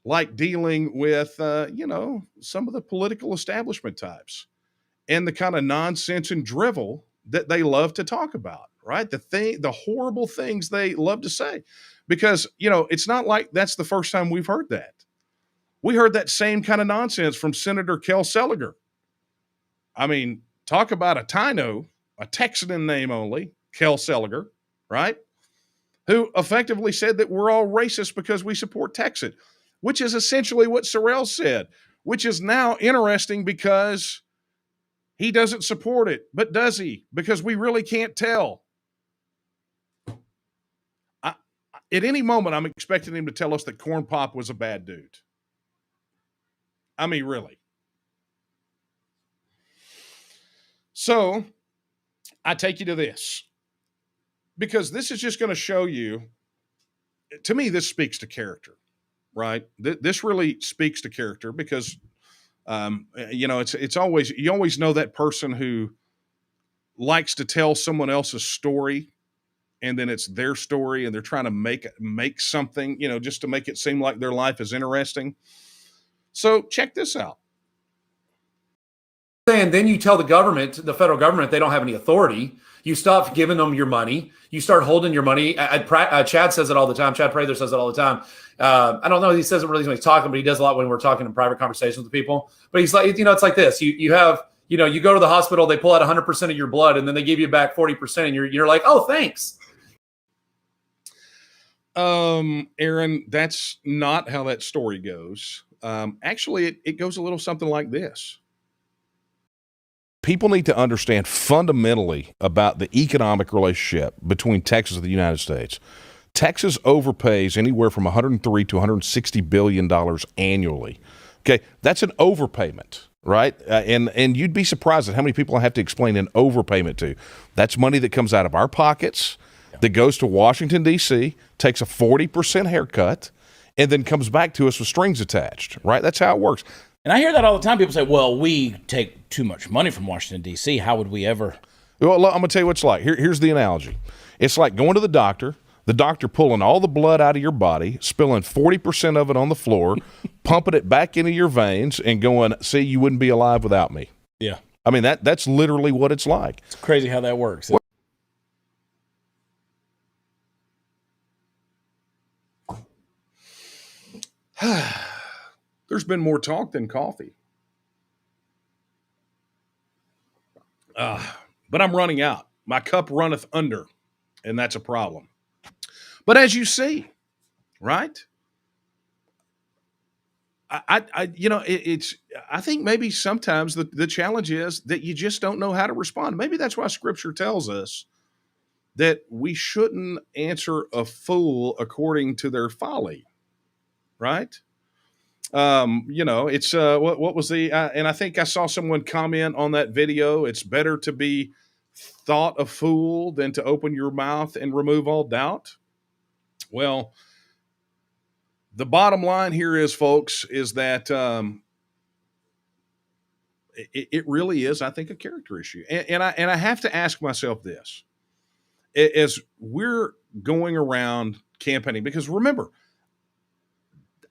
like dealing with, some of the political establishment types and the kind of nonsense and drivel that they love to talk about, right? The horrible things they love to say, because, you know, it's not like that's the first time we've heard that. We heard that same kind of nonsense from Senator Kel Seliger. I mean, talk about a Taino, a Texan name only, Kel Seliger, right? Who effectively said that we're all racist because we support TEXIT, which is essentially what Sorrells said, which is now interesting because he doesn't support it. But does he? Because we really can't tell. At any moment, I'm expecting him to tell us that Corn Pop was a bad dude. I mean, really. So I take you to this, because this is just going to show you, to me, this speaks to character, right? This really speaks to character because, it's always, you always know that person who likes to tell someone else's story and then it's their story and they're trying to make something, just to make it seem like their life is interesting. So check this out. And then you tell the federal government, they don't have any authority. You stop giving them your money. You start holding your money. Chad says it all the time. Chad Prather says it all the time. I don't know. He says it really when he's talking, but he does a lot when we're talking in private conversations with people. But he's like, it's like this. You have, you go to the hospital, they pull out 100% of your blood, and then they give you back 40%, and you're like, oh, thanks. Aaron, that's not how that story goes. Actually, it goes a little something like this. People need to understand fundamentally about the economic relationship between Texas and the United States. Texas overpays anywhere from $103 to $160 billion annually. Okay, that's an overpayment, right? And you'd be surprised at how many people I have to explain an overpayment to. That's money that comes out of our pockets, that goes to Washington, D.C., takes a 40% haircut, and then comes back to us with strings attached, right? That's how it works. And I hear that all the time. People say, well, we take too much money from Washington, D.C. How would we ever? Well, I'm going to tell you what it's like. Here's the analogy. It's like going to the doctor pulling all the blood out of your body, spilling 40% of it on the floor, pumping it back into your veins, and going, see, you wouldn't be alive without me. Yeah. I mean, that's literally what it's like. It's crazy how that works. There's been more talk than coffee. But I'm running out. My cup runneth under, and that's a problem. But as you see, right? I think maybe sometimes the challenge is that you just don't know how to respond. Maybe that's why Scripture tells us that we shouldn't answer a fool according to their folly. right? It's what was the and I think I saw someone comment on that video. It's better to be thought a fool than to open your mouth and remove all doubt. Well, the bottom line here is, folks, is that it really is, I think, a character issue. And I have to ask myself this as we're going around campaigning, because remember,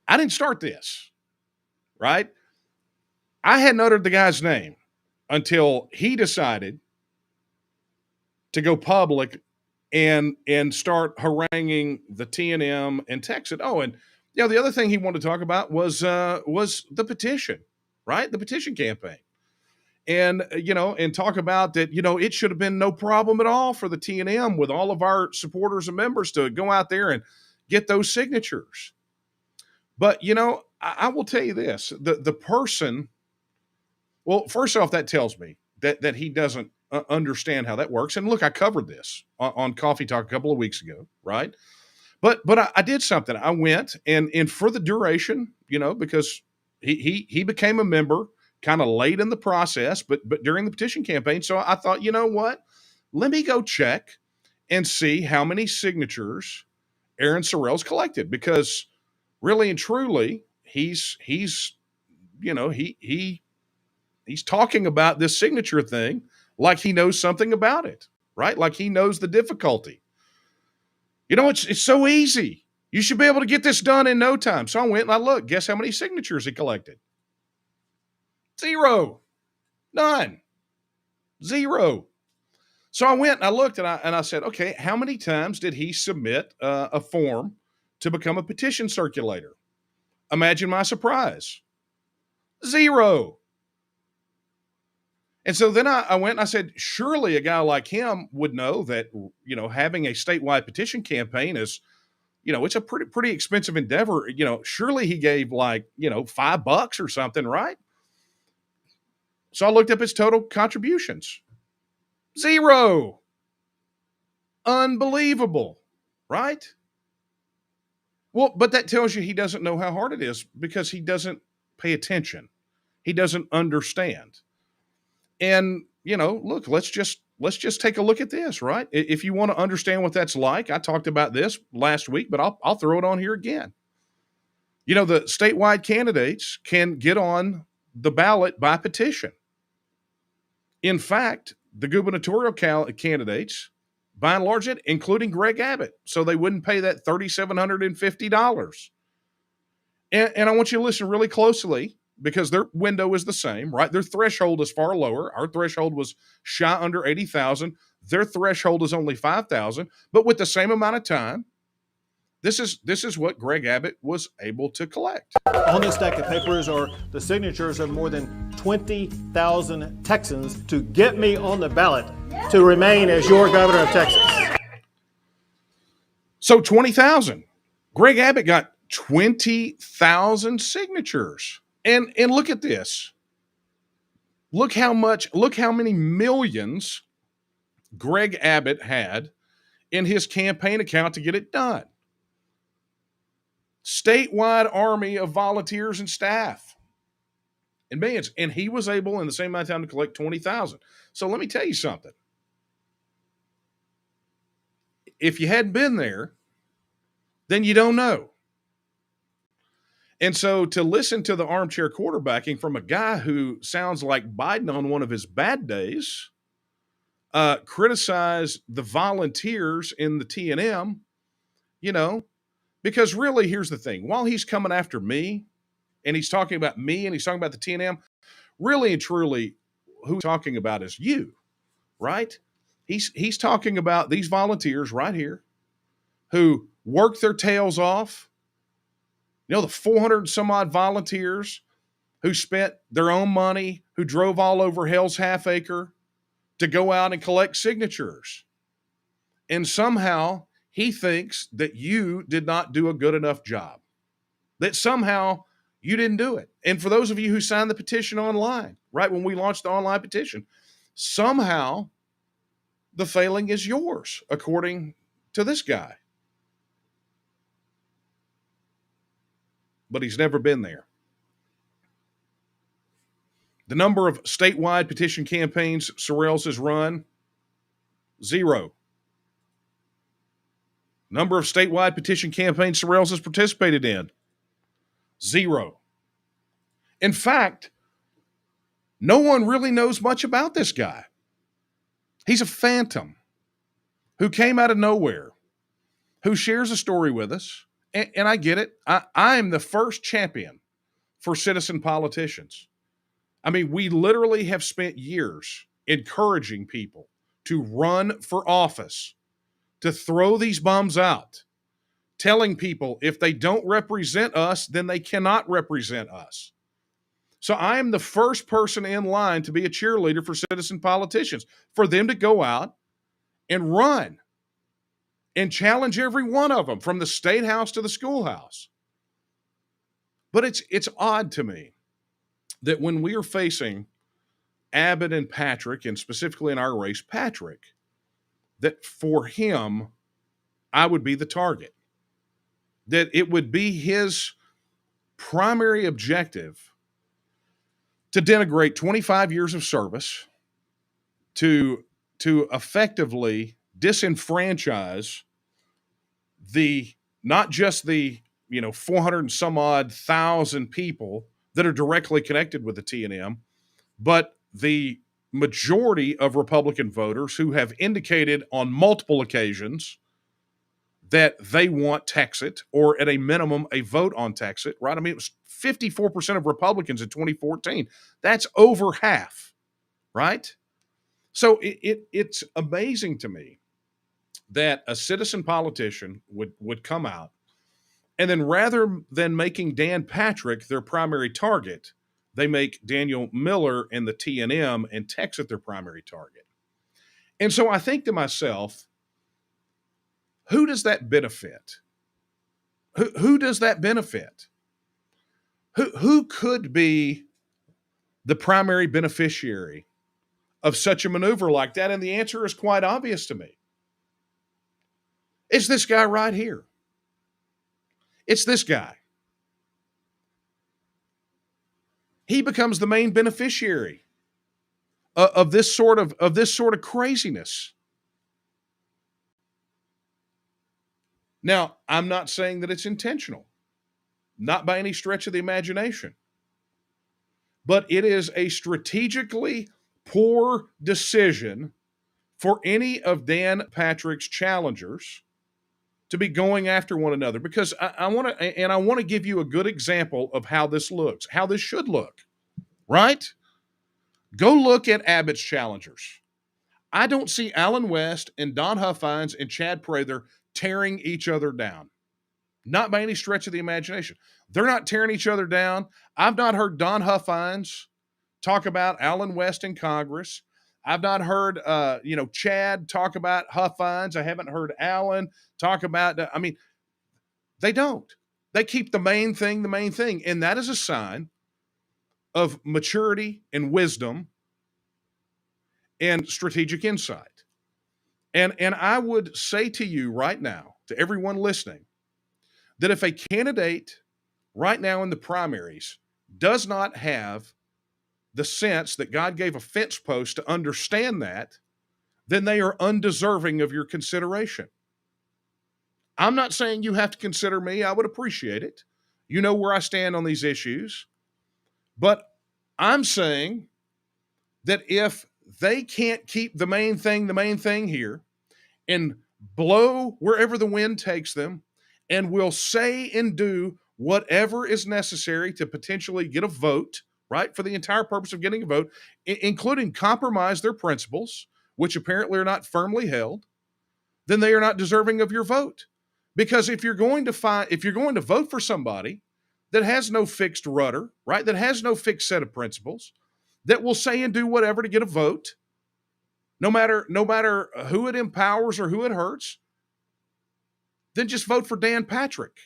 I didn't start this, right? I hadn't uttered the guy's name until he decided to go public and start haranguing the TNM and TEXIT. Oh, and the other thing he wanted to talk about was the petition, right? The petition campaign. And and talk about that, it should have been no problem at all for the TNM with all of our supporters and members to go out there and get those signatures. But I will tell you this: the person. Well, first off, that tells me that he doesn't understand how that works. And look, I covered this on Coffee Talk a couple of weeks ago, right? But I did something. I went and for the duration, because he became a member kind of late in the process, but during the petition campaign. So I thought, you know what? Let me go check and see how many signatures Aaron Sorrells collected, because really and truly, he's talking about this signature thing like he knows something about it, right? Like he knows the difficulty. It's so easy. You should be able to get this done in no time. So I went and I looked. Guess how many signatures he collected? 0. None. 0. So I went and I looked and I said, okay, how many times did he submit a form to become a petition circulator? Imagine my surprise. 0. And so then I went and I said, surely a guy like him would know that, having a statewide petition campaign is, it's a pretty expensive endeavor. Surely he gave like, $5 or something, right? So I looked up his total contributions. 0. Unbelievable, right? Well, but that tells you he doesn't know how hard it is, because he doesn't pay attention. He doesn't understand. And, look, let's just take a look at this, right? If you want to understand what that's like, I talked about this last week, but I'll throw it on here again. The statewide candidates can get on the ballot by petition. In fact, the gubernatorial candidates, by and large, including Greg Abbott, so they wouldn't pay that $3,750. And I want you to listen really closely, because their window is the same, right? Their threshold is far lower. Our threshold was shy under 80,000. Their threshold is only 5,000. But with the same amount of time, this is what Greg Abbott was able to collect. On this stack of papers are the signatures of more than 20,000 Texans to get me on the ballot to remain as your governor of Texas. So 20,000. Greg Abbott got 20,000 signatures. And look at this. Look how many millions Greg Abbott had in his campaign account to get it done. Statewide army of volunteers and staff and millions. And he was able in the same amount of time to collect 20,000. So let me tell you something. If you hadn't been there, then you don't know. And so to listen to the armchair quarterbacking from a guy who sounds like Biden on one of his bad days, criticize the volunteers in the TNM, because really, here's the thing. While he's coming after me, and he's talking about me, and he's talking about the TNM, really and truly, who he's talking about is you, right? He's talking about these volunteers right here who work their tails off. The 400 and some odd volunteers who spent their own money, who drove all over Hell's Half Acre to go out and collect signatures. And somehow he thinks that you did not do a good enough job, that somehow you didn't do it. And for those of you who signed the petition online, right when we launched the online petition, somehow the failing is yours, according to this guy. but he's never been there. The number of statewide petition campaigns Sorrells has run, 0. Number of statewide petition campaigns Sorrells has participated in, 0. In fact, no one really knows much about this guy. He's a phantom who came out of nowhere, who shares a story with us. And I get it. I am the first champion for citizen politicians. I mean, we literally have spent years encouraging people to run for office, to throw these bums out, telling people if they don't represent us, then they cannot represent us. So I am the first person in line to be a cheerleader for citizen politicians, for them to go out and run and challenge every one of them from the state house to the schoolhouse. But it's odd to me that when we are facing Abbott and Patrick, and specifically in our race, Patrick, that for him, I would be the target. That it would be his primary objective to denigrate 25 years of service, to effectively disenfranchise not just the 400 and some odd thousand people that are directly connected with the TNM, but the majority of Republican voters who have indicated on multiple occasions that they want TEXIT, or at a minimum, a vote on TEXIT, right? I mean, it was 54% of Republicans in 2014. That's over half, right? So it's amazing to me that a citizen politician would come out, and then rather than making Dan Patrick their primary target, they make Daniel Miller and the TNM and TEXIT their primary target. And so I think to myself, who does that benefit? Who does that benefit? Who could be the primary beneficiary of such a maneuver like that? And the answer is quite obvious to me. It's this guy right here. It's this guy. He becomes the main beneficiary of this sort of craziness. Now, I'm not saying that it's intentional, not by any stretch of the imagination, but it is a strategically poor decision for any of Dan Patrick's challengers to be going after one another, because I want to give you a good example of how this looks, how this should look, right? Go look at Abbott's challengers. I don't see Alan West and Don Huffines and Chad Prather tearing each other down. Not by any stretch of the imagination. They're not tearing each other down. I've not heard Don Huffines talk about Alan West in Congress. I've not heard, Chad talk about Huffines. I haven't heard Alan talk about, they don't. They keep the main thing. And that is a sign of maturity and wisdom and strategic insight. And I would say to you right now, to everyone listening, that if a candidate right now in the primaries does not have the sense that God gave a fence post to understand that, then they are undeserving of your consideration. I'm not saying you have to consider me. I would appreciate it. You know where I stand on these issues. But I'm saying that if they can't keep the main thing here, and blow wherever the wind takes them, and will say and do whatever is necessary to potentially get a vote, right, for the entire purpose of getting a vote, including compromise their principles, which apparently are not firmly held, then they are not deserving of your vote. Because if you're going to vote for somebody that has no fixed rudder, right, that has no fixed set of principles, that will say and do whatever to get a vote, no matter who it empowers or who it hurts, then just vote for Dan Patrick,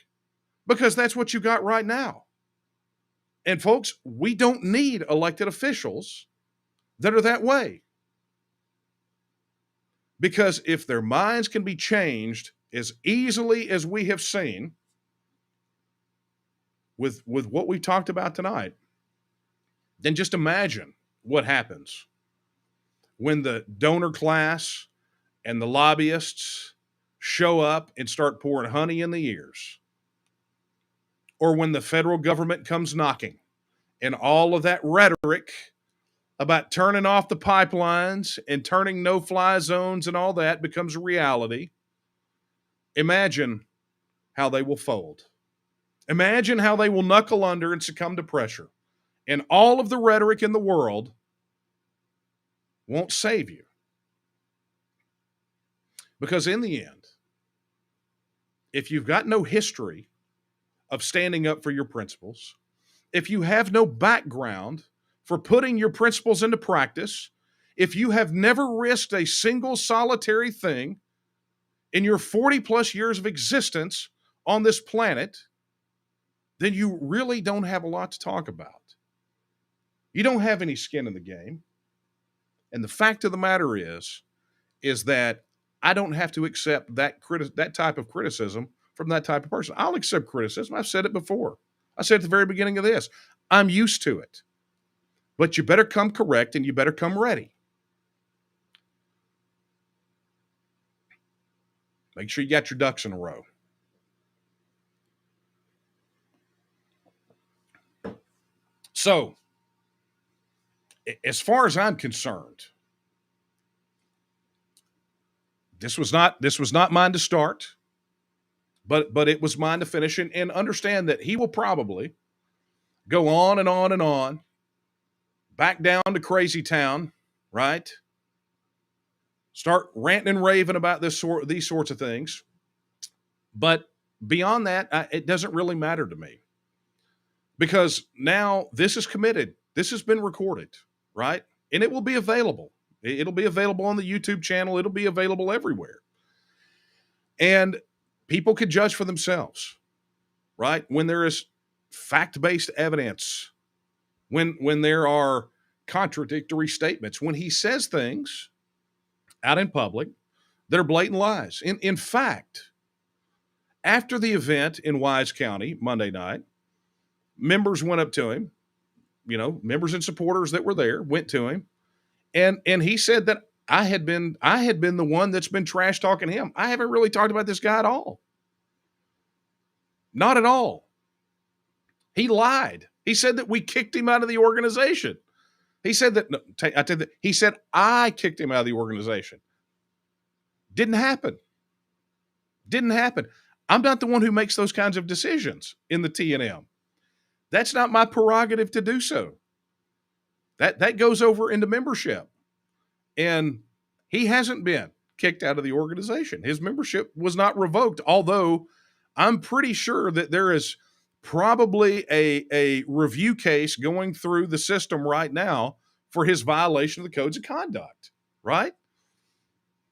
because that's what you got right now. And folks, we don't need elected officials that are that way. Because if their minds can be changed as easily as we have seen, with what we talked about tonight, then just imagine what happens when the donor class and the lobbyists show up and start pouring honey in the ears, or when the federal government comes knocking and all of that rhetoric about turning off the pipelines and turning no-fly zones and all that becomes a reality. Imagine how they will fold. Imagine how they will knuckle under and succumb to pressure. And all of the rhetoric in the world won't save you. Because in the end, if you've got no history of standing up for your principles, if you have no background for putting your principles into practice, if you have never risked a single solitary thing in your 40 plus years of existence on this planet, then you really don't have a lot to talk about. You don't have any skin in the game. And the fact of the matter is that I don't have to accept that type of criticism from that type of person. I'll accept criticism. I've said it before. I said at the very beginning of this, I'm used to it. But you better come correct and you better come ready. Make sure you got your ducks in a row. So, as far as I'm concerned, this was not mine to start, but it was mine to finish. And understand that he will probably go on and on and on, back down to crazy town, right? Start ranting and raving about these sorts of things. But beyond that, it doesn't really matter to me. Because now this is committed. This has been recorded, right? And it will be available. It'll be available on the YouTube channel. It'll be available everywhere. And people can judge for themselves, right? When there is fact-based evidence, when there are contradictory statements, when he says things out in public that are blatant lies. In fact, after the event in Wise County Monday night, members went up to him, members and supporters that were there went to him, and he said that I had been the one that's been trash talking him. I haven't really talked about this guy at all. Not at all. He lied. He said that we kicked him out of the organization. He said that he said I kicked him out of the organization. Didn't happen. I'm not the one who makes those kinds of decisions in the T&M. That's not my prerogative to do so. That goes over into membership. And he hasn't been kicked out of the organization. His membership was not revoked, although I'm pretty sure that there is probably a review case going through the system right now for his violation of the codes of conduct, right?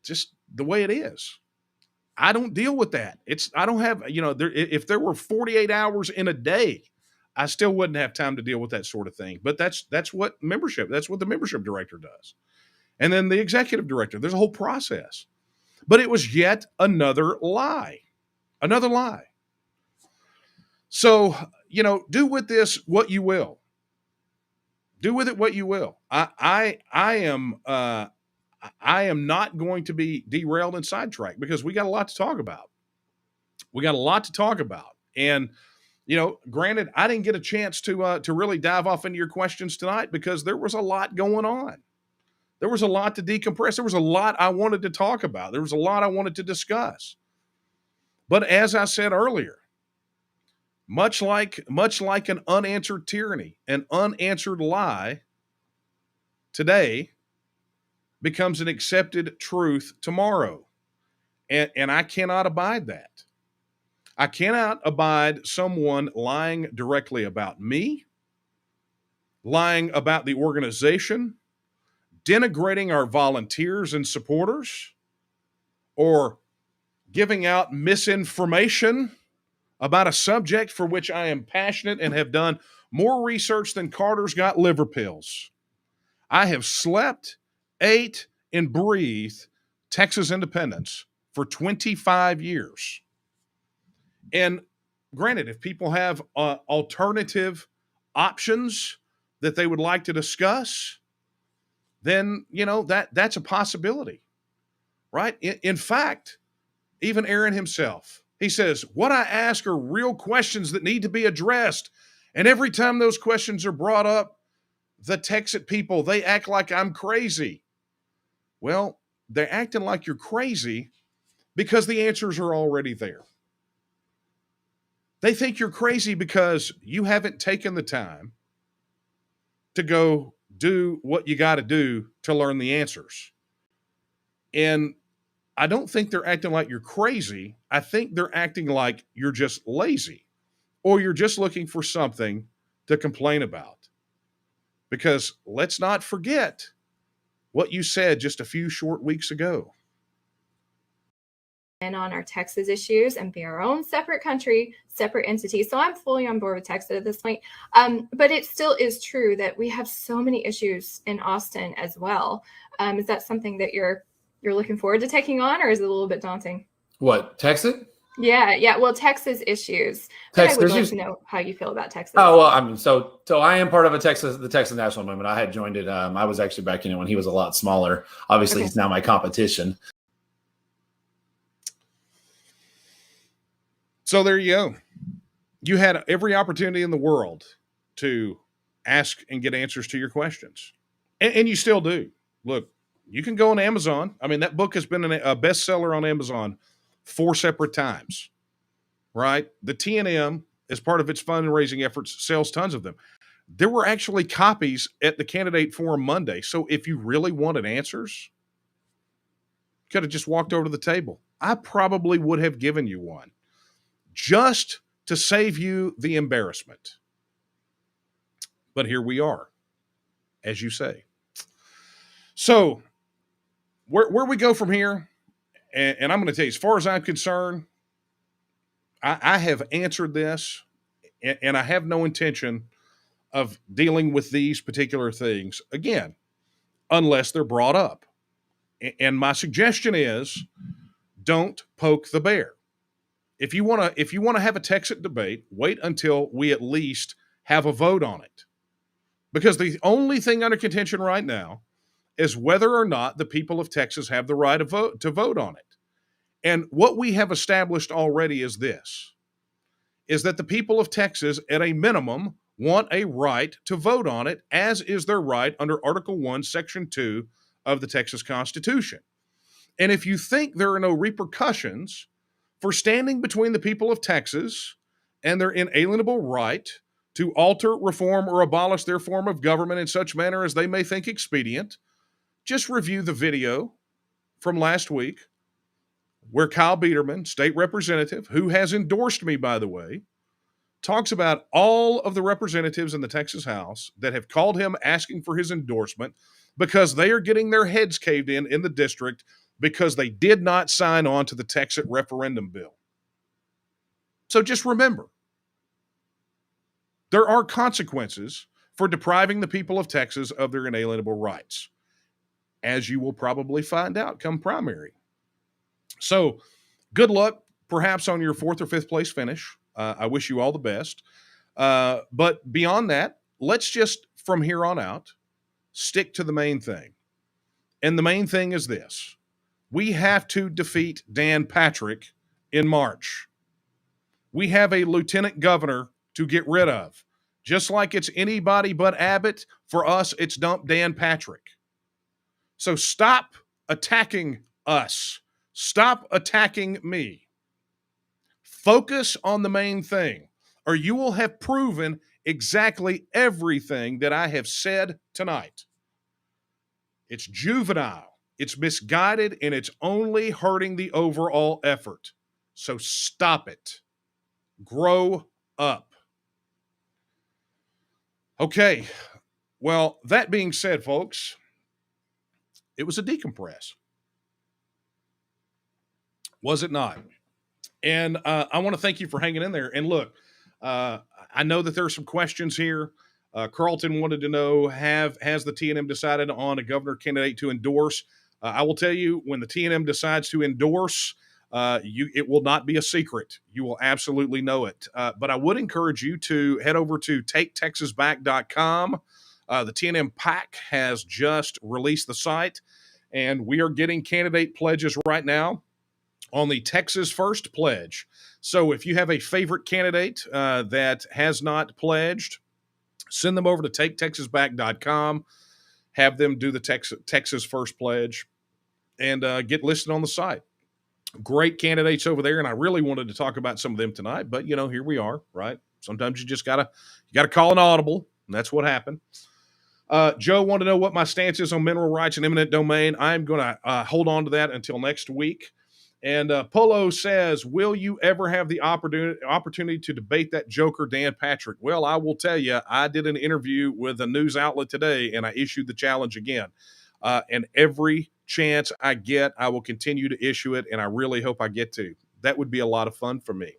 Just the way it is. I don't deal with that. I don't have, if there were 48 hours in a day, I still wouldn't have time to deal with that sort of thing. But that's what the membership director does. And then the executive director, there's a whole process. But it was yet another lie. Another lie. So, do with this what you will. Do with it what you will. I am not going to be derailed and sidetracked because we got a lot to talk about. And, granted, I didn't get a chance to really dive off into your questions tonight because there was a lot going on. There was a lot to decompress. There was a lot I wanted to talk about. There was a lot I wanted to discuss. But as I said earlier, much like an unanswered tyranny, an unanswered lie today becomes an accepted truth tomorrow. And I cannot abide that. I cannot abide someone lying directly about me, lying about the organization, denigrating our volunteers and supporters, or giving out misinformation about a subject for which I am passionate and have done more research than Carter's got liver pills. I have slept, ate, and breathed Texas independence for 25 years. And granted, if people have alternative options that they would like to discuss, then that's a possibility, right? In fact, even Aaron himself, he says, what I ask are real questions that need to be addressed. And every time those questions are brought up, the TEXIT people, they act like I'm crazy. Well, they're acting like you're crazy because the answers are already there. They think you're crazy because you haven't taken the time to go do what you got to do to learn the answers. And I don't think they're acting like you're crazy. I think they're acting like you're just lazy or you're just looking for something to complain about. Because let's not forget what you said just a few short weeks ago. And on our Texas issues and be our own separate country, separate entity. So I'm fully on board with TEXIT at this point. But it still is true that we have so many issues in Austin as well. Is that something that you're looking forward to taking on, or is it a little bit daunting? What, TEXIT? Yeah. Well, Texas issues. But I would like to know how you feel about Texas. Oh, well, I mean, so I am part of the Texas National Movement. I had joined it. I was actually back in it when he was a lot smaller. Obviously, He's now my competition. So there you go. You had every opportunity in the world to ask and get answers to your questions. And you still do. Look, you can go on Amazon. I mean, that book has been a bestseller on Amazon 4 separate times, right? The TNM, as part of its fundraising efforts, sells tons of them. There were actually copies at the Candidate Forum Monday. So if you really wanted answers, you could have just walked over to the table. I probably would have given you one, just to save you the embarrassment. But here we are, as you say. So where we go from here, and I'm going to tell you, as far as I'm concerned, I have answered this, and I have no intention of dealing with these particular things again, unless they're brought up. And my suggestion is, don't poke the bear. If you want to have a TEXIT debate, wait until we at least have a vote on it. Because the only thing under contention right now is whether or not the people of Texas have the right to vote on it. And what we have established already is this, is that the people of Texas, at a minimum, want a right to vote on it, as is their right under Article 1, Section 2 of the Texas Constitution. And if you think there are no repercussions for standing between the people of Texas and their inalienable right to alter, reform, or abolish their form of government in such manner as they may think expedient, just review the video from last week where Kyle Biederman, state representative, who has endorsed me, by the way, talks about all of the representatives in the Texas House that have called him asking for his endorsement because they are getting their heads caved in the district because they did not sign on to the TEXIT referendum bill. So just remember, there are consequences for depriving the people of Texas of their inalienable rights, as you will probably find out come primary. So good luck, perhaps, on your 4th or 5th place finish. I wish you all the best. But beyond that, let's just, from here on out, stick to the main thing. And the main thing is this. We have to defeat Dan Patrick in March. We have a lieutenant governor to get rid of. Just like it's anybody but Abbott, for us, it's dump Dan Patrick. So stop attacking us. Stop attacking me. Focus on the main thing, or you will have proven exactly everything that I have said tonight. It's juvenile, it's misguided, and it's only hurting the overall effort. So stop it. Grow up. Okay, well, that being said, folks, it was a decompress. Was it not? And I want to thank you for hanging in there. And look, I know that there are some questions here. Carlton wanted to know, has the TNM decided on a governor candidate to endorse? I will tell you, when the TNM decides to endorse, It will not be a secret. You will absolutely know it. But I would encourage you to head over to taketexasback.com. The TNM PAC has just released the site, and we are getting candidate pledges right now on the Texas First Pledge. So if you have a favorite candidate that has not pledged, send them over to taketexasback.com, have them do the Texas First Pledge, and get listed on the site. Great candidates over there, and I really wanted to talk about some of them tonight, but here we are, right? Sometimes you just gotta call an audible, and that's what happened. Joe wanted to know what my stance is on mineral rights and eminent domain. I'm going to hold on to that until next week. And Polo says, will you ever have the opportunity to debate that joker, Dan Patrick? Well, I will tell you, I did an interview with a news outlet today, and I issued the challenge again. And every chance I get, I will continue to issue it, and I really hope I get to. That would be a lot of fun for me.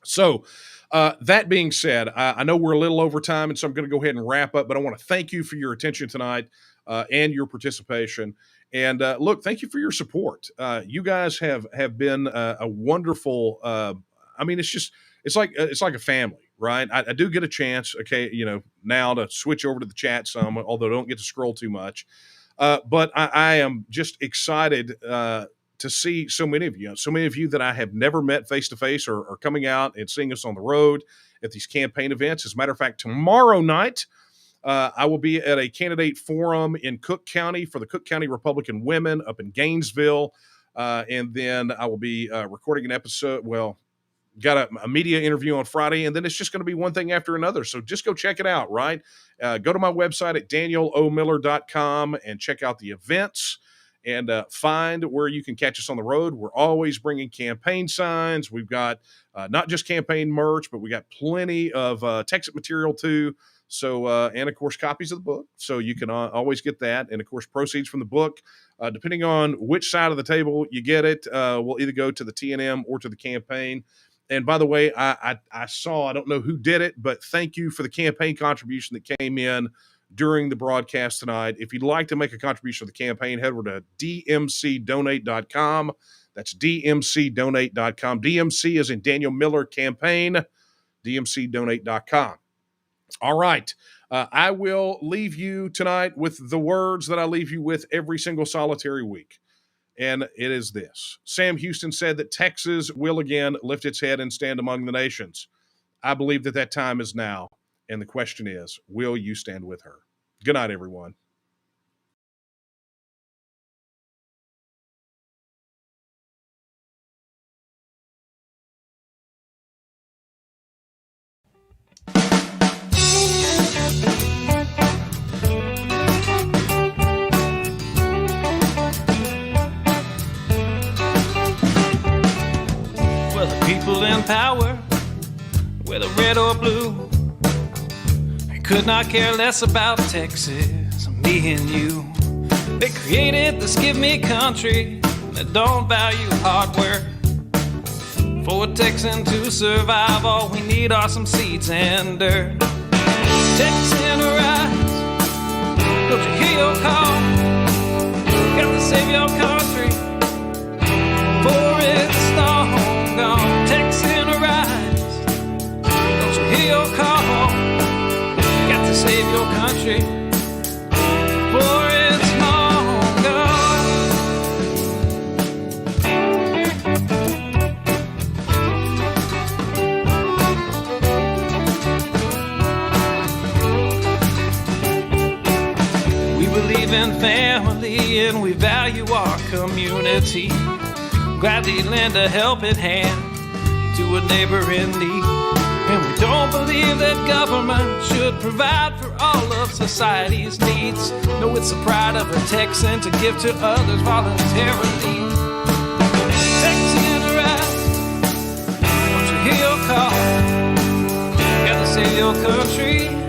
So that being said, I know we're a little over time, and so I'm going to go ahead and wrap up, but I want to thank you for your attention tonight and your participation. And look, thank you for your support. You guys have been a wonderful. It's like a family, right? I do get a chance, now to switch over to the chat some, although I don't get to scroll too much. But I am just excited to see so many of you that I have never met face to face or coming out and seeing us on the road at these campaign events. As a matter of fact, tomorrow night, I will be at a candidate forum in Cook County for the Cook County Republican Women up in Gainesville. And then I will be recording an episode. Well, got a media interview on Friday, and then it's just going to be one thing after another. So just go check it out, right? Go to my website at danielomiller.com and check out the events and find where you can catch us on the road. We're always bringing campaign signs. We've got not just campaign merch, but we got plenty of TEXIT material too. So, and of course, copies of the book. So you can always get that. And of course, proceeds from the book, depending on which side of the table you get it, will either go to the TNM or to the campaign. And by the way, I saw, I don't know who did it, but thank you for the campaign contribution that came in during the broadcast tonight. If you'd like to make a contribution to the campaign, head over to dmcdonate.com. That's dmcdonate.com. DMC is in Daniel Miller Campaign, dmcdonate.com. All right. I will leave you tonight with the words that I leave you with every single solitary week. And it is this. Sam Houston said that Texas will again lift its head and stand among the nations. I believe that time is now. And the question is, will you stand with her? Good night, everyone. Well, the people in power, whether red or blue, could not care less about Texas, me and you. They created this give me country that don't value hard work. For a Texan to survive, all we need are some seeds and dirt. Texan rise, don't you hear your call? Got to save your country, for it's long gone. Texan rise, don't you hear your call? To save your country, for it's long gone. We believe in family and we value our community. Gladly lend a helping hand to a neighbor in need. And we don't believe that government should provide for all of society's needs. No, it's the pride of a Texan to give to others voluntarily. Texan rise, don't you hear your call? Gotta save your country.